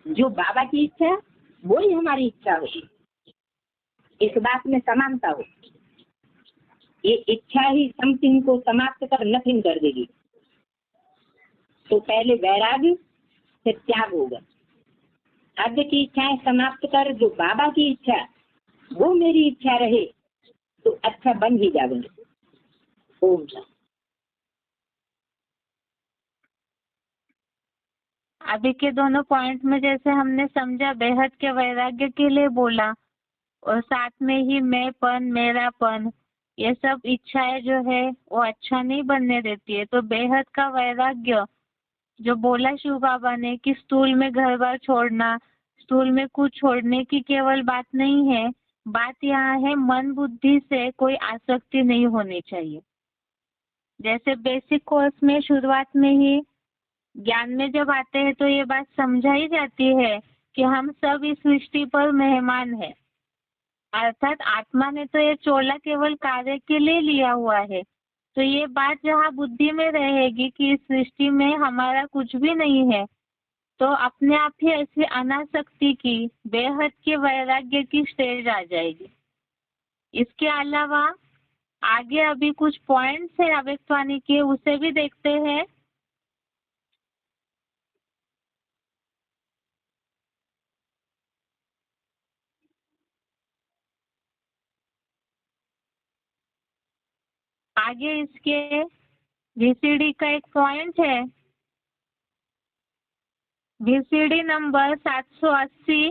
जो बाबा की इच्छा वो ही हमारी इच्छा होगी, इस बात में समानता हो। ये इच्छा ही समथिंग को समाप्त कर नथिंग कर देगी। तो पहले वैराग्य फिर त्याग होगा। हद की इच्छाएं समाप्त कर जो बाबा की इच्छा वो मेरी इच्छा रहे तो अच्छा बन ही जाएंगे। ओम शांति। अभी के दोनों पॉइंट में जैसे हमने समझा बेहद के वैराग्य के लिए बोला, और साथ में ही मैंपन मेरापन ये सब इच्छाएं जो है वो अच्छा नहीं बनने देती है। तो बेहद का वैराग्य जो बोला शिव बाबा ने कि स्थूल में घर बार छोड़ना, स्थूल में कुछ छोड़ने की केवल बात नहीं है, बात यहाँ है मन बुद्धि से कोई आसक्ति नहीं होनी चाहिए। जैसे बेसिक कोर्स में शुरुआत में ही ज्ञान में जब आते हैं तो ये बात समझाई जाती है कि हम सब इस सृष्टि पर मेहमान हैं, अर्थात आत्मा ने तो ये चोला केवल कार्य के लिए लिया हुआ है। तो ये बात जहाँ बुद्धि में रहेगी कि इस सृष्टि में हमारा कुछ भी नहीं है, तो अपने आप ही ऐसी अनासक्ति की बेहद के वैराग्य की स्टेज आ जाएगी। इसके अलावा आगे अभी कुछ पॉइंट्स है अव्यक्तवाणी के, उसे भी देखते हैं। आगे इसके VCD का एक पॉइंट है, VCD number 780,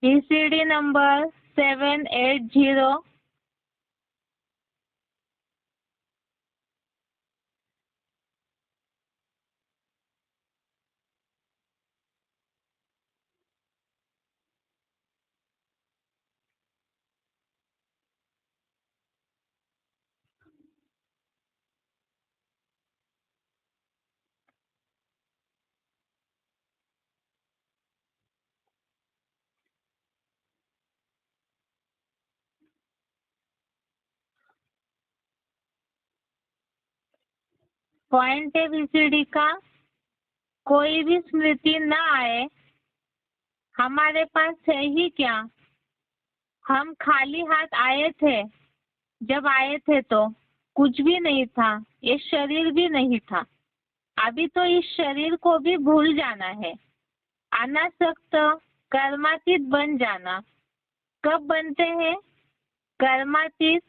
VCD number 780। Point है VCD का, कोई भी स्मृति न आए, हमारे पास है ही क्या, हम खाली हाथ आए थे, जब आए थे तो कुछ भी नहीं था, ये शरीर भी नहीं था, अभी तो इस शरीर को भी भूल जाना है, अनासक्त कर्मातीत बन जाना। कब बनते हैं कर्मातीत?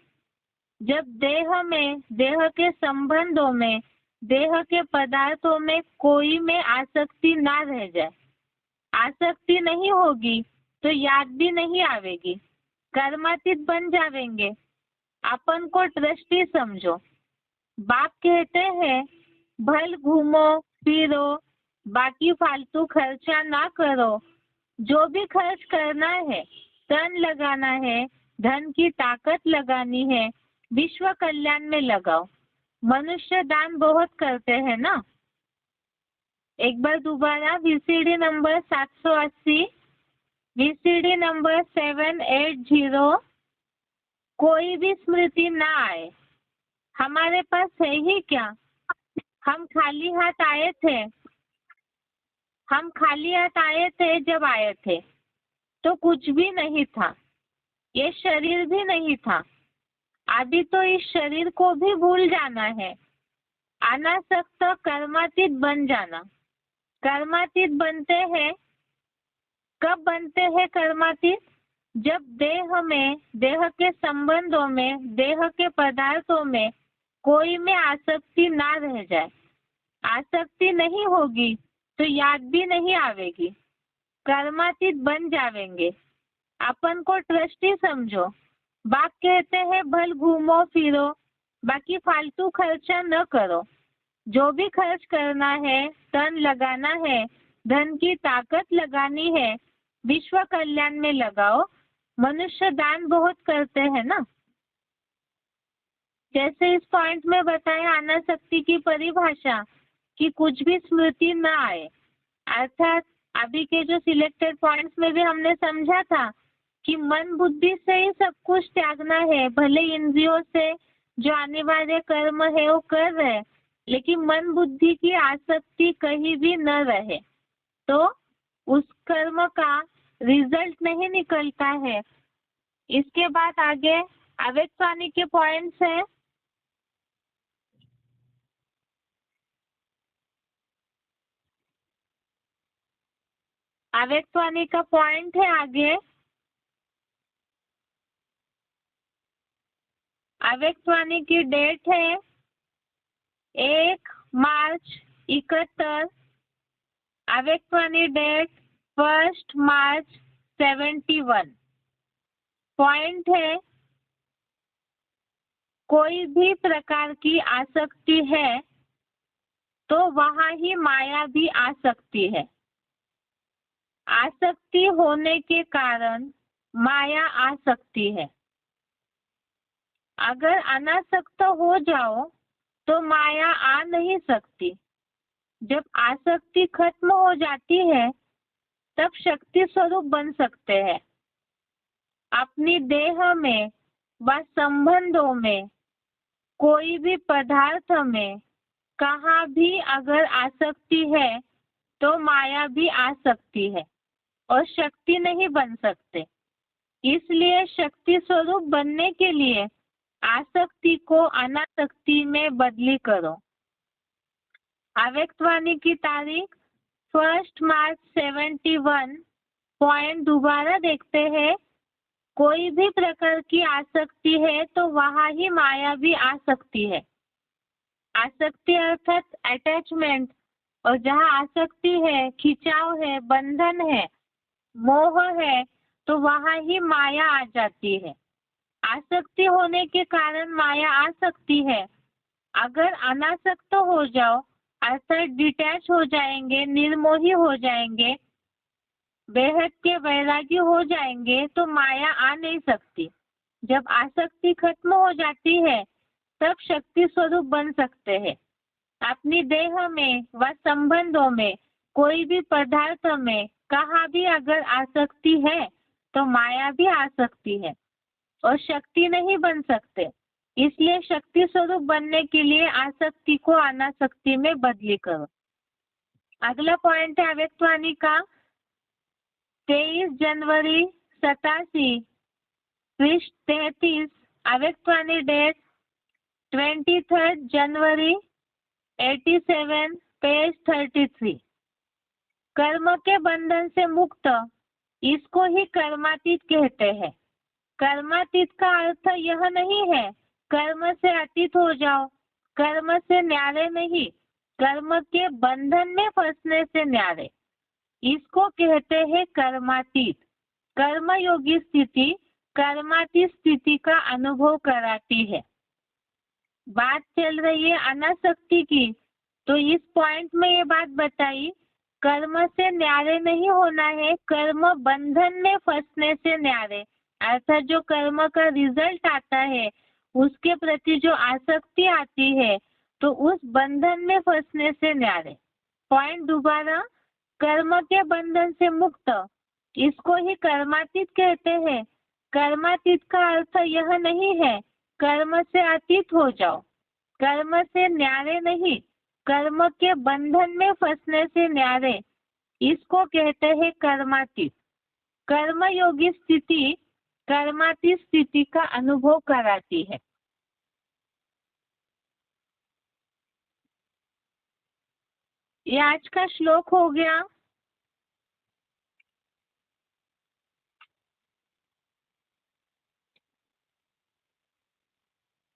जब देह में, देह के संबंधों में, देह के पदार्थों में कोई में आसक्ति ना रह जाए। आसक्ति नहीं होगी तो याद भी नहीं आवेगी, कर्मातीत बन जावेंगे। अपन को दृष्टि समझो। बाप कहते हैं भल घूमो फिरो, बाकी फालतू खर्चा ना करो, जो भी खर्च करना है, तन लगाना है, धन की ताकत लगानी है, विश्व कल्याण में लगाओ। मनुष्य दान बहुत करते हैं ना, एक बार दोबारा VCD नंबर 780, VCD नंबर 780। कोई भी स्मृति ना आए। हमारे पास है ही क्या? हम खाली हाथ आए थे। हम खाली हाथ आए थे जब आए थे तो कुछ भी नहीं था। ये शरीर भी नहीं था। अभी तो इस शरीर को भी भूल जाना है। अनासक्त कर्मातीत बन जाना। कर्मातीत बनते हैं। कब बनते हैं कर्मातीत? जब देह में, देह के संबंधों में, देह के पदार्थों में कोई में आसक्ति ना रह जाए। आसक्ति नहीं होगी तो याद भी नहीं आवेगी। कर्मातीत बन जावेंगे। अपन को ट्रस्टी समझो। बाप कहते हैं भल घूमो फिरो, बाकी फालतू खर्चा न करो। जो भी खर्च करना है, तन लगाना है, धन की ताकत लगानी है, विश्व कल्याण में लगाओ। मनुष्य दान बहुत करते हैं ना। जैसे इस पॉइंट में बताया अनासक्ति की परिभाषा कि कुछ भी स्मृति न आए। अर्थात अभी के जो सिलेक्टेड पॉइंट्स में भी हमने समझा था कि मन बुद्धि से ही सब कुछ त्यागना है। भले इंद्रियों से जो अनिवार्य कर्म है वो कर रहे, लेकिन मन बुद्धि की आसक्ति कहीं भी न रहे तो उस कर्म का रिजल्ट नहीं निकलता है। इसके बाद आगे अव्यक्तवाणी के पॉइंट्स हैं। अव्यक्तवाणी का पॉइंट है आगे। अव्यक्तवाणी की डेट है 1 मार्च 71। अव्यक्तवाणी डेट 1 मार्च 71। पॉइंट है कोई भी प्रकार की आसक्ति है तो वहां ही माया भी आ सकती है। आसक्ति होने के कारण माया आ सकती है। अगर अनासक्त हो जाओ तो माया आ नहीं सकती। जब आसक्ति खत्म हो जाती है तब शक्ति स्वरूप बन सकते हैं। अपनी देह में व संबंधों में, कोई भी पदार्थ में कहाँ भी अगर आसक्ति है तो माया भी आ सकती है और शक्ति नहीं बन सकते। इसलिए शक्ति स्वरूप बनने के लिए आसक्ति को अनासक्ति में बदली करो। अव्यक्तवाणी की तारीख 1 मार्च 71। पॉइंट दोबारा देखते हैं। कोई भी प्रकार की आसक्ति है तो वहां ही माया भी आ सकती है। आसक्ति अर्थात अटैचमेंट, और जहाँ आसक्ति है, खिंचाव है, बंधन है, मोह है, तो वहां ही माया आ जाती है। आसक्ति होने के कारण माया आ सकती है। अगर अनासक्त हो जाओ अर्थात डिटैच हो जाएंगे, निर्मोही हो जाएंगे, बेहद के वैरागी हो जाएंगे तो माया आ नहीं सकती। जब आसक्ति खत्म हो जाती है तब शक्ति स्वरूप बन सकते हैं। अपनी देह में व संबंधों में, कोई भी पदार्थ में कहाँ भी अगर आसक्ति है तो माया भी आ सकती है और शक्ति नहीं बन सकते। इसलिए शक्ति स्वरूप बनने के लिए आसक्ति को अनासक्ति में बदली करो। अगला पॉइंट है अव्यक्तवाणी का 23 जनवरी 87 पृष्ठ 33। अव्यक्तवाणी डेट 23 जनवरी 87 पेज 33। कर्म के बंधन से मुक्त, इसको ही कर्मातीत कहते हैं। कर्मातीत का अर्थ यह नहीं है कर्म से अतीत हो जाओ, कर्म से न्यारे नहीं, कर्म के बंधन में फंसने से न्यारे, इसको कहते हैं कर्मातीत। कर्मयोगी स्थिति कर्मातीत स्थिति का अनुभव कराती है। बात चल रही है अनासक्ति की, तो इस पॉइंट में ये बात बताई कर्म से न्यारे नहीं होना है, कर्म बंधन में फंसने से न्यारे, अर्थात जो कर्म का रिजल्ट आता है उसके प्रति जो आसक्ति आती है तो उस बंधन में फंसने से न्यारे। पॉइंट दोबारा, कर्म के बंधन से मुक्त, इसको ही कर्मातीत कहते हैं। कर्मातीत का अर्थ यह नहीं है कर्म से अतीत हो जाओ, कर्म से न्यारे नहीं, कर्म के बंधन में फंसने से न्यारे, इसको कहते हैं कर्मातीत। कर्मयोगी स्थिति कर्मातीत स्थिति का अनुभव कराती है। ये आज का श्लोक हो गया।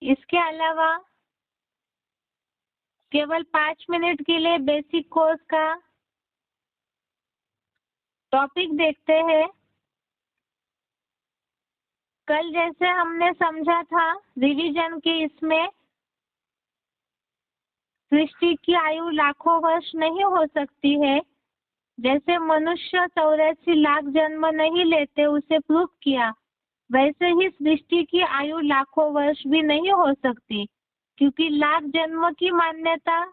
इसके अलावा केवल 5 मिनट के लिए बेसिक कोर्स का टॉपिक देखते हैं। कल जैसे हमने समझा था रिवीजन के, इसमें सृष्टि की आयु लाखों वर्ष नहीं हो सकती है। जैसे मनुष्य 84 लाख जन्म नहीं लेते, उसे प्रूव किया, वैसे ही सृष्टि की आयु लाखों वर्ष भी नहीं हो सकती, क्योंकि लाख जन्म की मान्यता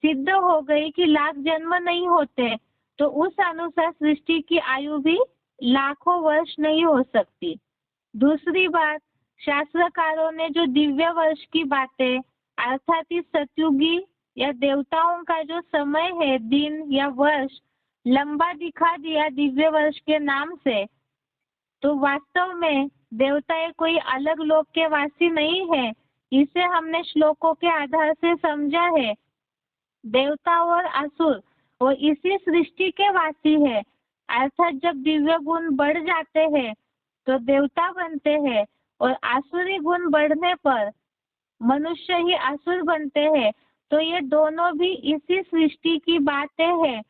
सिद्ध हो गई कि लाख जन्म नहीं होते, तो उस अनुसार सृष्टि की आयु भी लाखों वर्ष नहीं हो सकती। दूसरी बात, शास्त्रकारों ने जो दिव्य वर्ष की बातें, अर्थात इस सतयुगी या देवताओं का जो समय है, दिन या वर्ष लंबा दिखा दिया दिव्य वर्ष के नाम से, तो वास्तव में देवताएं कोई अलग लोक के वासी नहीं है। इसे हमने श्लोकों के आधार से समझा है। देवता और असुर और इसी सृष्टि के वासी है, अर्थात जब दिव्य गुण बढ़ जाते हैं तो देवता बनते हैं, और आसुरी गुण बढ़ने पर मनुष्य ही असुर बनते हैं। तो ये दोनों भी इसी सृष्टि की बातें हैं।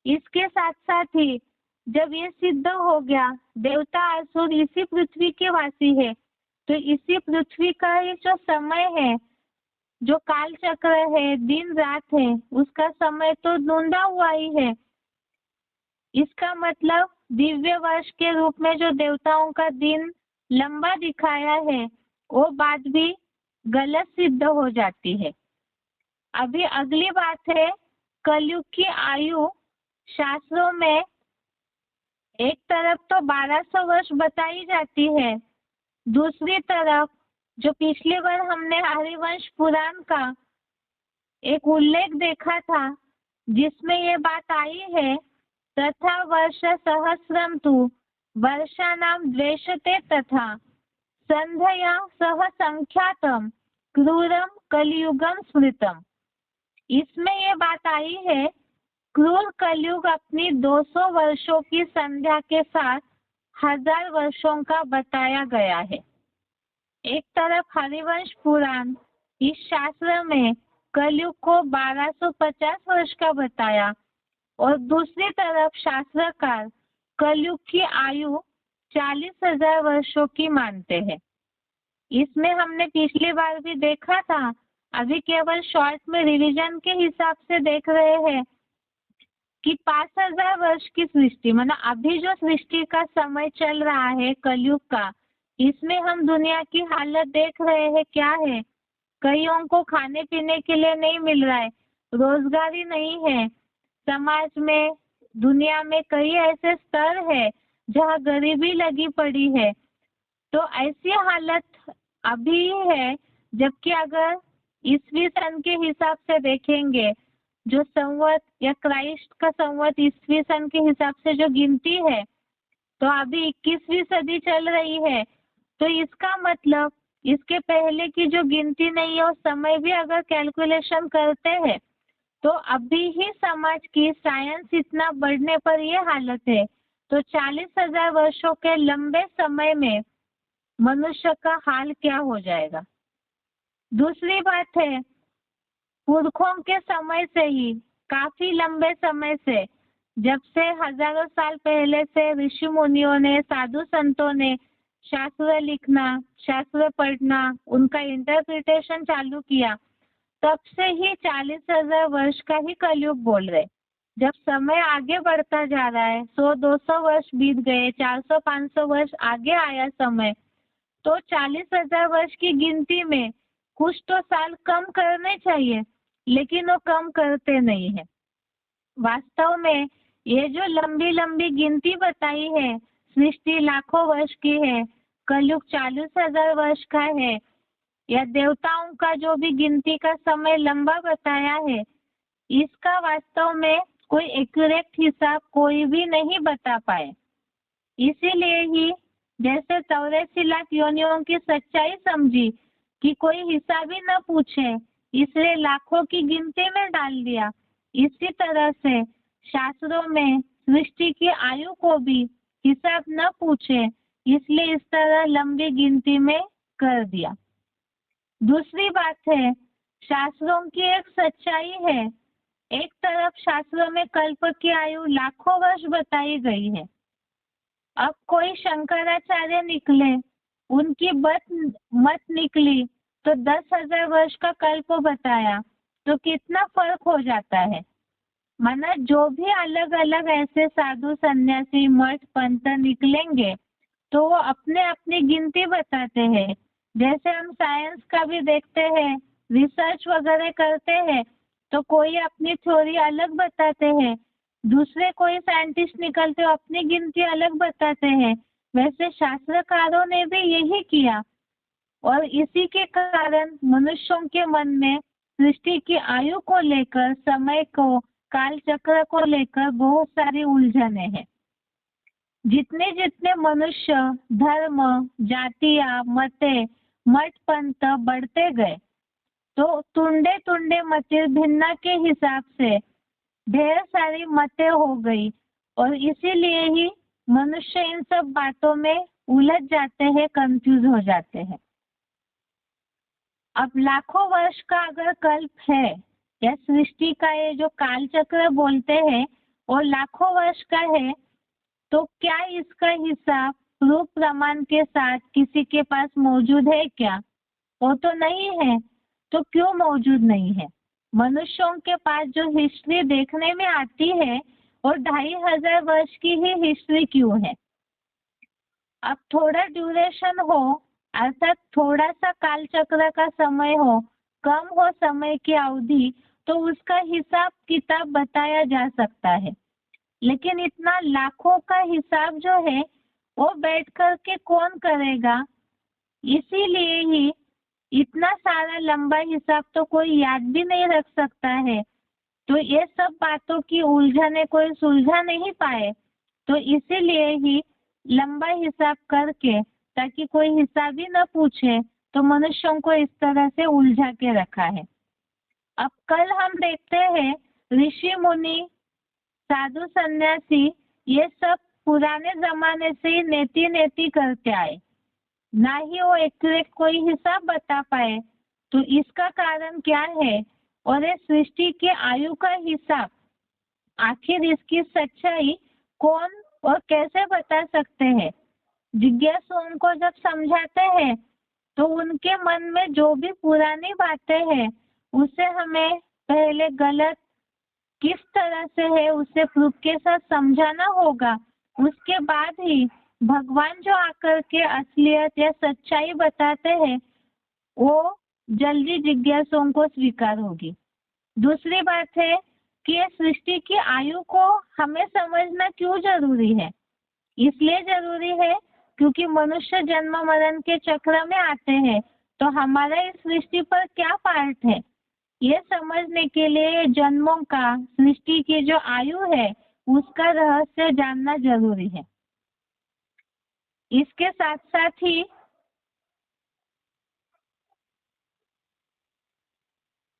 इसके साथ साथ ही जब ये सिद्ध हो गया देवता असुर इसी पृथ्वी के वासी है, तो इसी पृथ्वी का ही जो समय है, जो काल चक्र है, दिन रात है, उसका समय तो ढूंढा हुआ ही है। इसका मतलब दिव्य वर्ष के रूप में जो देवताओं का दिन लंबा दिखाया है, वो बात भी गलत सिद्ध हो जाती है। अभी अगली बात है, कलयुग की आयु शास्त्रों में एक तरफ तो 1200 वर्ष बताई जाती है, दूसरी तरफ जो पिछली बार हमने हरिवंश पुराण का एक उल्लेख देखा था, जिसमें ये बात आई है, तथा वर्ष सहस्रम तु वर्षाणाम द्वेषते तथा संध्या सह संख्यातम क्रूरम कलियुगम स्मृतम। इसमें ये बात आई है, क्रूर कलयुग अपनी 200 वर्षों की संध्या के साथ 1000 वर्षों का बताया गया है। एक तरफ हरिवंश पुराण इस शास्त्र में कलयुग को 1250 वर्ष का बताया, और दूसरी तरफ शास्त्रकार कलयुग की आयु 40,000 वर्षों की मानते हैं। इसमें हमने पिछली बार भी देखा था, अभी केवल शॉर्ट में रिवीजन के हिसाब से देख रहे हैं कि 5000 वर्ष की सृष्टि, मतलब अभी जो सृष्टि का समय चल रहा है कलयुग का, इसमें हम दुनिया की हालत देख रहे हैं क्या है। कईयों को खाने पीने के लिए नहीं मिल रहा है, रोजगारी नहीं है, समाज में दुनिया में कई ऐसे स्तर है जहाँ गरीबी लगी पड़ी है। तो ऐसी हालत अभी है, जबकि अगर ईस्वी सन के हिसाब से देखेंगे, जो संवत या क्राइस्ट का संवत ईस्वी सन के हिसाब से जो गिनती है, तो अभी 21वीं सदी चल रही है। तो इसका मतलब इसके पहले की जो गिनती नहीं है, उस समय भी अगर कैलकुलेशन करते हैं, तो अभी ही समाज की साइंस इतना बढ़ने पर ये हालत है। तो 40,000 वर्षों के लंबे समय में मनुष्य का हाल क्या हो जाएगा। दूसरी बात है, पुरखों के समय से ही, काफी लंबे समय से, जब से हजारों साल पहले से ऋषि मुनियों ने, साधु संतों ने शास्त्र लिखना, शास्त्र पढ़ना, उनका इंटरप्रिटेशन चालू किया, तब से ही 40,000 वर्ष का ही कलयुग बोल रहे। जब समय आगे बढ़ता जा रहा है, 100-200 वर्ष बीत गए, 400-500 वर्ष आगे आया समय, तो 40,000 वर्ष की गिनती में कुछ तो साल कम करने चाहिए। लेकिन वो कम करते नहीं है। वास्तव में ये जो लंबी लंबी गिनती बताई है, सृष्टि लाखों वर्ष की है, कलयुग 40,000 वर्ष का है, या देवताओं का जो भी गिनती का समय लंबा बताया है, इसका वास्तव में कोई एक्यूरेट हिसाब कोई भी नहीं बता पाए। इसीलिए ही जैसे 84 लाख योनियों की सच्चाई समझी कि कोई हिसाब ही न पूछे, इसलिए लाखों की गिनती में डाल दिया, इसी तरह से शास्त्रों में सृष्टि की आयु को भी हिसाब न पूछे, इसलिए इस तरह लंबी गिनती में कर दिया। दूसरी बात है, शास्त्रों की एक सच्चाई है। एक तरफ शास्त्रों में कल्प की आयु लाखों वर्ष बताई गई है। अब कोई शंकराचार्य निकले, उनकी मत निकली तो 10,000 वर्ष का कल्प बताया, तो कितना फर्क हो जाता है। माना जो भी अलग अलग ऐसे साधु सन्यासी मठ पंथ निकलेंगे तो वो अपने अपनी गिनती बताते हैं। जैसे हम साइंस का भी देखते हैं, रिसर्च वगैरह करते हैं, तो कोई अपनी थ्योरी अलग बताते हैं, दूसरे कोई साइंटिस्ट निकलते हो अपनी गिनती अलग बताते हैं। वैसे शास्त्रकारों ने भी यही किया और इसी के कारण मनुष्यों के मन में सृष्टि की आयु को लेकर, समय को, काल चक्र को लेकर बहुत सारी उलझने हैं। जितने जितने मनुष्य धर्म, जातियां, मते, मठ पंथ बढ़ते गए तो तुंडे तुंडे मते भिन्ना के हिसाब से ढेर सारी मतें हो गई और इसीलिए ही मनुष्य इन सब बातों में उलझ जाते हैं, कंफ्यूज हो जाते हैं। अब लाखों वर्ष का अगर कल्प है या सृष्टि का ये जो काल चक्र बोलते हैं और लाखों वर्ष का है, तो क्या इसका हिसाब प्रूफ प्रमाण के साथ किसी के पास मौजूद है क्या? वो तो नहीं है। तो क्यों मौजूद नहीं है? मनुष्यों के पास जो हिस्ट्री देखने में आती है और 2500 वर्ष की ही हिस्ट्री क्यों है? अब थोड़ा ड्यूरेशन हो, अर्थात थोड़ा सा काल चक्र का समय हो, कम हो समय की अवधि, तो उसका हिसाब किताब बताया जा सकता है। लेकिन इतना लाखों का हिसाब जो है वो बैठ कर के कौन करेगा? इसीलिए ही इतना सारा लंबा हिसाब तो कोई याद भी नहीं रख सकता है। तो ये सब बातों की उलझने कोई सुलझा नहीं पाए, तो इसीलिए ही लंबा हिसाब करके, ताकि कोई हिसाब ही न पूछे, तो मनुष्यों को इस तरह से उलझा के रखा है। अब कल हम देखते हैं ऋषि मुनि, साधु सन्यासी, ये सब पुराने जमाने से ही नेति नेति करते आए, ना ही वो एक्यूरेट कोई हिसाब बता पाए। तो इसका कारण क्या है? और ये सृष्टि के आयु का हिसाब, आखिर इसकी सच्चाई कौन और कैसे बता सकते हैं? जिज्ञासुओं को जब समझाते हैं तो उनके मन में जो भी पुरानी बातें हैं उसे हमें पहले गलत किस तरह से है उसे प्रूफ के साथ समझाना होगा। उसके बाद ही भगवान जो आकर के असलियत या सच्चाई बताते हैं वो जल्दी जिज्ञासुओं को स्वीकार होगी। दूसरी बात है कि ये सृष्टि की आयु को हमें समझना क्यों जरूरी है? इसलिए जरूरी है क्योंकि मनुष्य जन्म मरण के चक्र में आते हैं, तो हमारा इस सृष्टि पर क्या पार्ट है, ये समझने के लिए जन्मों का, सृष्टि की जो आयु है उसका रहस्य जानना जरूरी है। इसके साथ साथ ही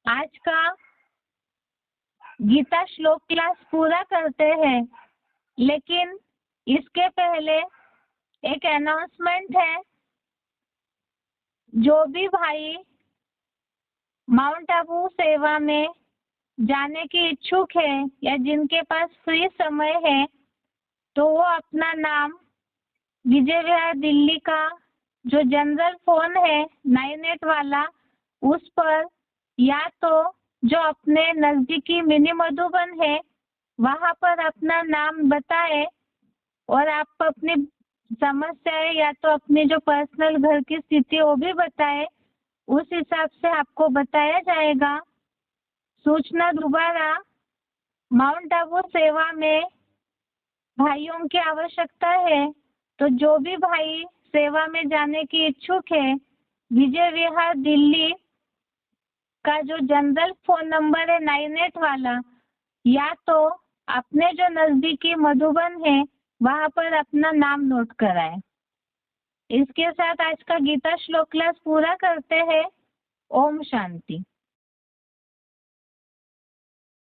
आज का गीता श्लोक क्लास पूरा करते हैं, लेकिन इसके पहले एक अनाउंसमेंट है। जो भी भाई माउंट आबू सेवा में जाने के इच्छुक है या जिनके पास फ्री समय है, तो वो अपना नाम विजय विहार दिल्ली का जो जनरल फोन है 98 वाला, उस पर या तो जो अपने नजदीकी मिनी मधुबन है वहां पर अपना नाम बताए और आप अपनी समस्याएं या तो अपनी जो पर्सनल घर की स्थिति वो भी बताए, उस हिसाब से आपको बताया जाएगा। सूचना दोबारा माउंट आबू सेवा में भाइयों की आवश्यकता है, तो जो भी भाई सेवा में जाने की इच्छुक है, विजय विहार दिल्ली का जो जनरल फोन नंबर है 98 वाला, या तो अपने जो नजदीकी मधुबन है वहां पर अपना नाम नोट कराएं। इसके साथ आज का गीता श्लोक क्लास पूरा करते हैं। ओम शांति।